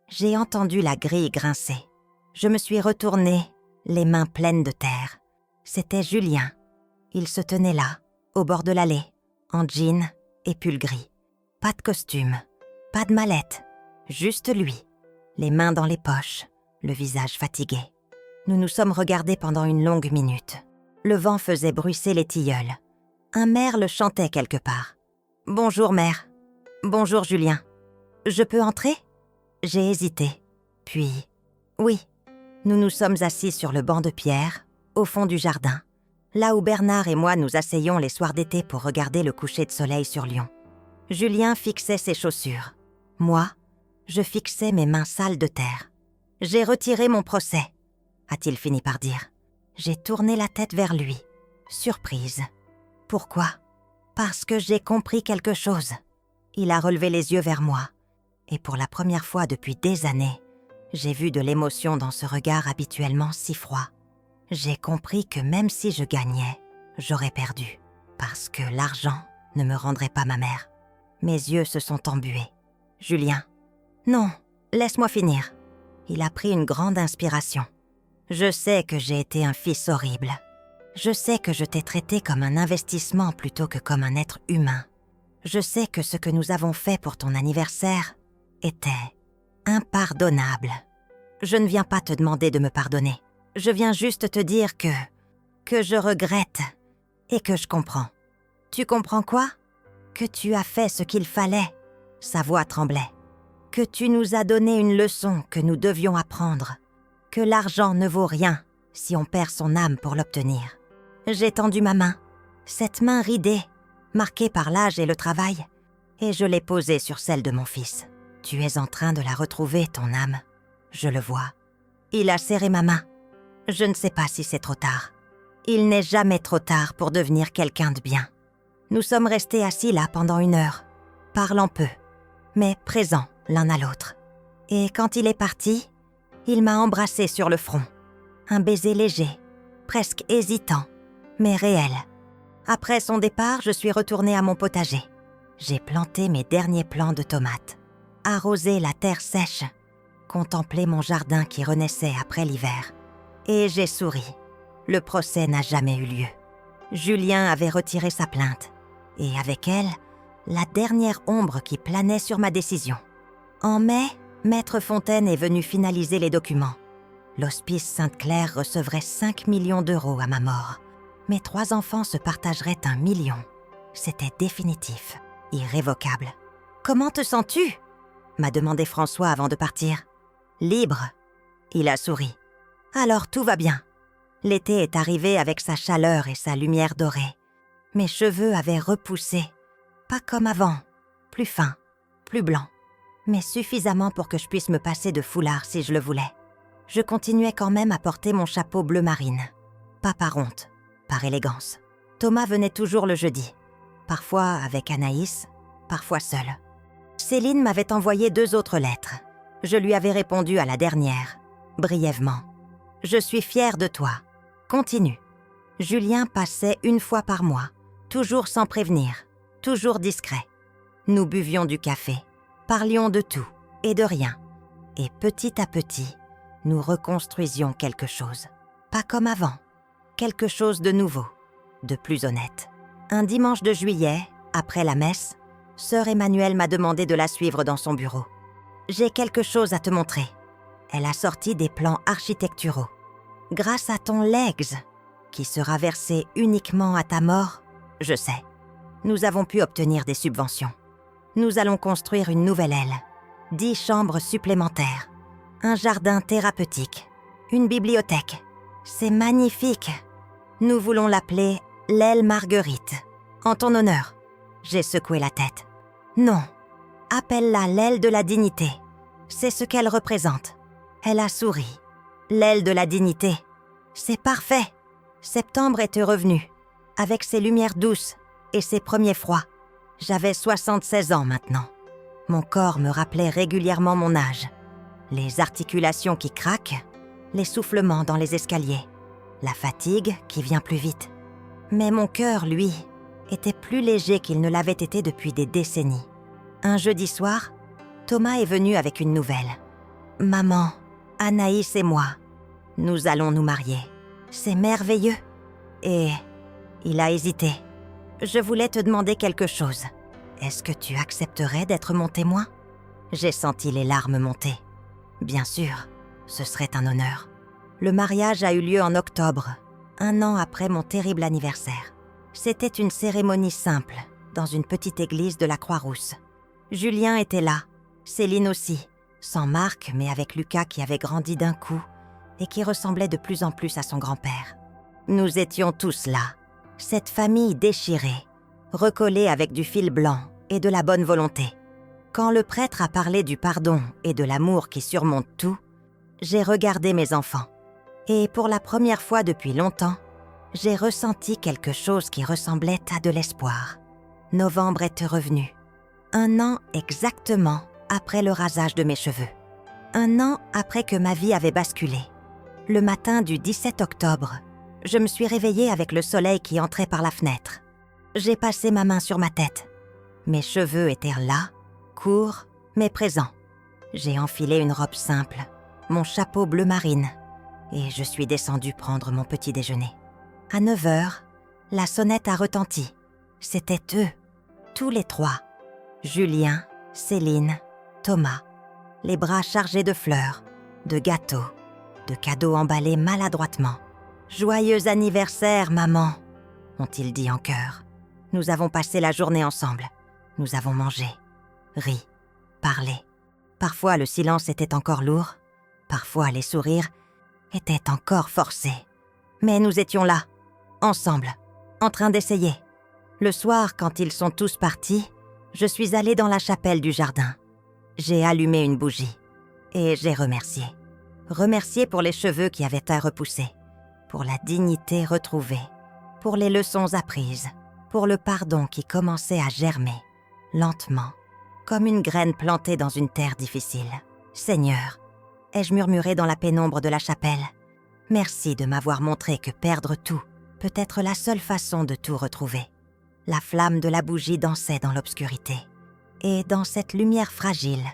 [SPEAKER 1] J'ai entendu la grille grincer. Je me suis retournée, les mains pleines de terre. C'était Julien. Il se tenait là, au bord de l'allée, en jean et pull gris. Pas de costume, pas de mallette, juste lui, les mains dans les poches, le visage fatigué. Nous nous sommes regardés pendant une longue minute. Le vent faisait bruisser les tilleuls. Un merle chantait quelque part. « Bonjour, mère. Bonjour, Julien. Je peux entrer ?» J'ai hésité. Puis, oui, nous nous sommes assis sur le banc de pierre, au fond du jardin, là où Bernard et moi nous asseyons les soirs d'été pour regarder le coucher de soleil sur Lyon. Julien fixait ses chaussures. Moi, je fixais mes mains sales de terre. « J'ai retiré mon procès », a-t-il fini par dire. J'ai tourné la tête vers lui, surprise. Pourquoi ? Parce que j'ai compris quelque chose. Il a relevé les yeux vers moi, et pour la première fois depuis des années, j'ai vu de l'émotion dans ce regard habituellement si froid. J'ai compris que même si je gagnais, j'aurais perdu, parce que l'argent ne me rendrait pas ma mère. Mes yeux se sont embués. « Julien, non, laisse-moi finir. » Il a pris une grande inspiration. « Je sais que j'ai été un fils horrible. Je sais que je t'ai traité comme un investissement plutôt que comme un être humain. Je sais que ce que nous avons fait pour ton anniversaire était impardonnable. Je ne viens pas te demander de me pardonner. Je viens juste te dire que je regrette et que je comprends. Tu comprends quoi ? Que tu as fait ce qu'il fallait. » Sa voix tremblait. « Que tu nous as donné une leçon que nous devions apprendre. Que l'argent ne vaut rien si on perd son âme pour l'obtenir. » J'ai tendu ma main, cette main ridée, marquée par l'âge et le travail, et je l'ai posée sur celle de mon fils. « Tu es en train de la retrouver, ton âme. Je le vois. » Il a serré ma main. Je ne sais pas si c'est trop tard. Il n'est jamais trop tard pour devenir quelqu'un de bien. Nous sommes restés assis là pendant 1 heure, parlant peu, mais présents l'un à l'autre. Et quand il est parti, il m'a embrassé sur le front. Un baiser léger, presque hésitant, mais réel. Après son départ, je suis retournée à mon potager. J'ai planté mes derniers plants de tomates, arrosé la terre sèche, contemplé mon jardin qui renaissait après l'hiver. Et j'ai souri. Le procès n'a jamais eu lieu. Julien avait retiré sa plainte, et avec elle, la dernière ombre qui planait sur ma décision. En mai, Maître Fontaine est venu finaliser les documents. L'Hospice Sainte-Claire recevrait 5 millions d'euros à ma mort. Mes 3 enfants se partageraient 1 million. C'était définitif, irrévocable. « Comment te sens-tu » m'a demandé François avant de partir. « Libre », il a souri. « Alors tout va bien. » L'été est arrivé avec sa chaleur et sa lumière dorée. Mes cheveux avaient repoussé, pas comme avant, plus fins, plus blancs, mais suffisamment pour que je puisse me passer de foulard si je le voulais. Je continuais quand même à porter mon chapeau bleu marine, pas par honte, par élégance. Thomas venait toujours le jeudi, parfois avec Anaïs, parfois seul. Céline m'avait envoyé 2 autres lettres. Je lui avais répondu à la dernière, brièvement. « Je suis fière de toi. Continue. » Julien passait 1 fois par mois, toujours sans prévenir, toujours discret. Nous buvions du café, parlions de tout et de rien. Et petit à petit, nous reconstruisions quelque chose. Pas comme avant, quelque chose de nouveau, de plus honnête. Un dimanche de juillet, après la messe, sœur Emmanuelle m'a demandé de la suivre dans son bureau. « J'ai quelque chose à te montrer. » Elle a sorti des plans architecturaux. « Grâce à ton legs, qui sera versé uniquement à ta mort, je sais. Nous avons pu obtenir des subventions. Nous allons construire une nouvelle aile, 10 chambres supplémentaires, un jardin thérapeutique, une bibliothèque. C'est magnifique. Nous voulons l'appeler l'aile Marguerite, en ton honneur. » J'ai secoué la tête. « Non, appelle-la l'aile de la dignité. C'est ce qu'elle représente. » Elle a souri. « L'aile de la dignité. C'est parfait. » Septembre était revenu, avec ses lumières douces et ses premiers froids. J'avais 76 ans maintenant. Mon corps me rappelait régulièrement mon âge. Les articulations qui craquent, l'essoufflement dans les escaliers, la fatigue qui vient plus vite. Mais mon cœur, lui, était plus léger qu'il ne l'avait été depuis des décennies. Un jeudi soir, Thomas est venu avec une nouvelle. « Maman, Anaïs et moi, nous allons nous marier. C'est merveilleux. » Et il a hésité. « Je voulais te demander quelque chose. Est-ce que tu accepterais d'être mon témoin ?» J'ai senti les larmes monter. Bien sûr, ce serait un honneur. Le mariage a eu lieu en octobre, 1 an après mon terrible anniversaire. C'était une cérémonie simple, dans une petite église de la Croix-Rousse. Julien était là, Céline aussi, sans Marc, mais avec Lucas qui avait grandi d'un coup et qui ressemblait de plus en plus à son grand-père. Nous étions tous là, cette famille déchirée, recollée avec du fil blanc et de la bonne volonté. Quand le prêtre a parlé du pardon et de l'amour qui surmonte tout, j'ai regardé mes enfants. Et pour la première fois depuis longtemps, j'ai ressenti quelque chose qui ressemblait à de l'espoir. Novembre était revenu. 1 an exactement après le rasage de mes cheveux. 1 an après que ma vie avait basculé. Le matin du 17 octobre, je me suis réveillée avec le soleil qui entrait par la fenêtre. J'ai passé ma main sur ma tête. Mes cheveux étaient là, courts, mais présents. J'ai enfilé une robe simple, mon chapeau bleu marine, et je suis descendue prendre mon petit déjeuner. À 9h, la sonnette a retenti. C'était eux, tous les 3. Julien, Céline, Thomas, les bras chargés de fleurs, de gâteaux, de cadeaux emballés maladroitement. « Joyeux anniversaire, maman !» ont-ils dit en chœur. Nous avons passé la journée ensemble. Nous avons mangé, ri, parlé. Parfois, le silence était encore lourd. Parfois, les sourires étaient encore forcés. Mais nous étions là, ensemble, en train d'essayer. Le soir, quand ils sont tous partis, je suis allée dans la chapelle du jardin. J'ai allumé une bougie et j'ai remercié. Remercié pour les cheveux qui avaient à repousser, pour la dignité retrouvée, pour les leçons apprises, pour le pardon qui commençait à germer, lentement, comme une graine plantée dans une terre difficile. « Seigneur », ai-je murmuré dans la pénombre de la chapelle, « merci de m'avoir montré que perdre tout peut être la seule façon de tout retrouver. » La flamme de la bougie dansait dans l'obscurité. Et dans cette lumière fragile,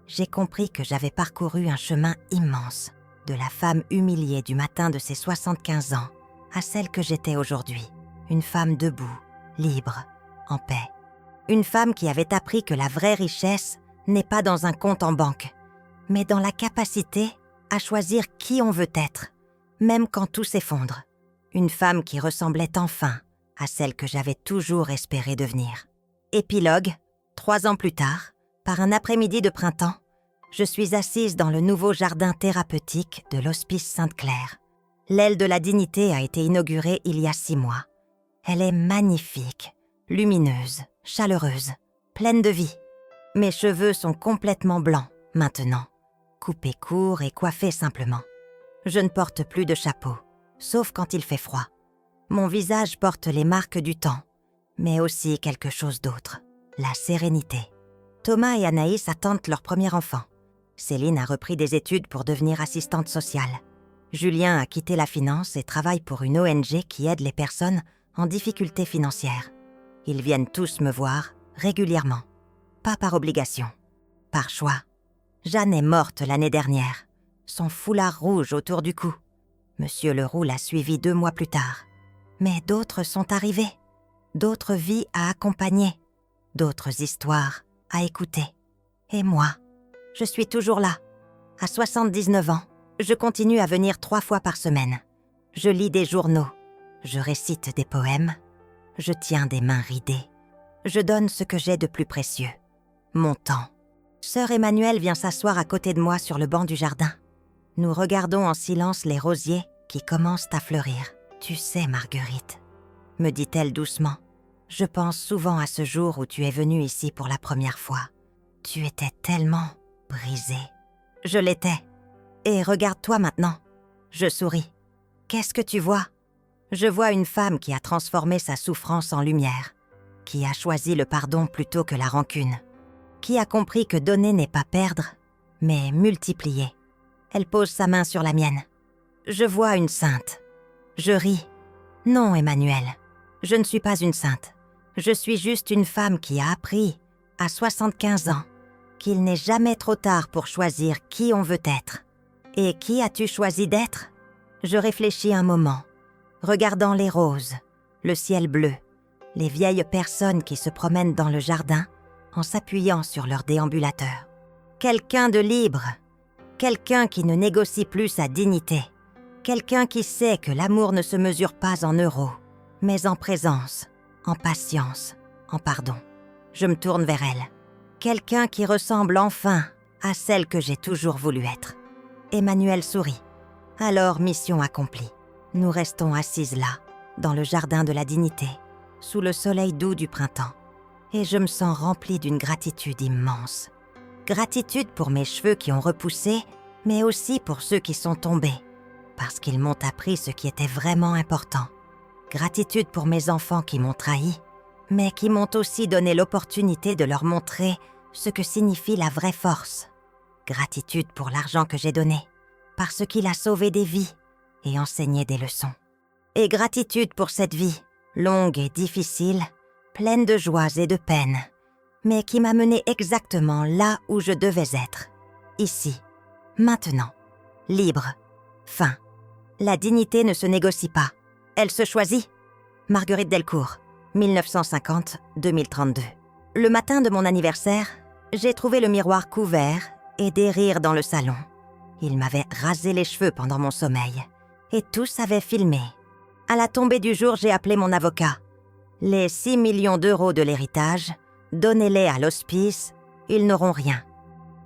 [SPEAKER 1] j'ai compris que j'avais parcouru un chemin immense, de la femme humiliée du matin de ses 75 ans à celle que j'étais aujourd'hui, une femme debout, libre, en paix. Une femme qui avait appris que la vraie richesse n'est pas dans un compte en banque, mais dans la capacité à choisir qui on veut être, même quand tout s'effondre. Une femme qui ressemblait enfin à celle que j'avais toujours espéré devenir. Épilogue, 3 ans plus tard, par un après-midi de printemps, je suis assise dans le nouveau jardin thérapeutique de l'Hospice Sainte-Claire. L'aile de la dignité a été inaugurée il y a 6 mois. Elle est magnifique, lumineuse, chaleureuse, pleine de vie. Mes cheveux sont complètement blancs maintenant, coupés courts et coiffés simplement. Je ne porte plus de chapeau, sauf quand il fait froid. Mon visage porte les marques du temps, mais aussi quelque chose d'autre, la sérénité. Thomas et Anaïs attendent leur premier enfant. Céline a repris des études pour devenir assistante sociale. Julien a quitté la finance et travaille pour une ONG qui aide les personnes en difficulté financière. Ils viennent tous me voir régulièrement. Pas par obligation, par choix. Jeanne est morte l'année dernière, son foulard rouge autour du cou. Monsieur Leroux l'a suivi 2 mois plus tard. Mais d'autres sont arrivés, d'autres vies à accompagner, d'autres histoires à écouter. Et moi, je suis toujours là. À 79 ans, je continue à venir 3 fois par semaine. Je lis des journaux, je récite des poèmes, je tiens des mains ridées. Je donne ce que j'ai de plus précieux, mon temps. Sœur Emmanuelle vient s'asseoir à côté de moi sur le banc du jardin. Nous regardons en silence les rosiers qui commencent à fleurir. « Tu sais, Marguerite, » me dit-elle doucement, « je pense souvent à ce jour où tu es venue ici pour la première fois. Tu étais tellement brisée. » Je l'étais. Et regarde-toi maintenant. Je souris. Qu'est-ce que tu vois ? Je vois une femme qui a transformé sa souffrance en lumière, qui a choisi le pardon plutôt que la rancune, qui a compris que donner n'est pas perdre, mais multiplier. Elle pose sa main sur la mienne. Je vois une sainte. Je ris. Non, Emmanuelle, je ne suis pas une sainte. Je suis juste une femme qui a appris, à 75 ans, qu'il n'est jamais trop tard pour choisir qui on veut être. Et qui as-tu choisi d'être ? Je réfléchis un moment, regardant les roses, le ciel bleu, les vieilles personnes qui se promènent dans le jardin en s'appuyant sur leur déambulateur. Quelqu'un de libre, quelqu'un qui ne négocie plus sa dignité, quelqu'un qui sait que l'amour ne se mesure pas en euros, mais en présence, en patience, en pardon. Je me tourne vers elle. Quelqu'un qui ressemble enfin à celle que j'ai toujours voulu être. Emmanuelle sourit. Alors, mission accomplie. Nous restons assises là, dans le jardin de la dignité, sous le soleil doux du printemps. Et je me sens remplie d'une gratitude immense. Gratitude pour mes cheveux qui ont repoussé, mais aussi pour ceux qui sont tombés, parce qu'ils m'ont appris ce qui était vraiment important. Gratitude pour mes enfants qui m'ont trahi, mais qui m'ont aussi donné l'opportunité de leur montrer ce que signifie la vraie force. Gratitude pour l'argent que j'ai donné, parce qu'il a sauvé des vies et enseigné des leçons. Et gratitude pour cette vie, longue et difficile, pleine de joies et de peines, mais qui m'a menée exactement là où je devais être. Ici, maintenant, libre, fin. La dignité ne se négocie pas, elle se choisit. Marguerite Delcourt, 1950-2032. Le matin de mon anniversaire, j'ai trouvé le miroir couvert et des rires dans le salon. Il m'avait rasé les cheveux pendant mon sommeil, et tous avaient filmé. À la tombée du jour, j'ai appelé mon avocat. Les 6 millions d'euros de l'héritage, donnez-les à l'hospice, ils n'auront rien.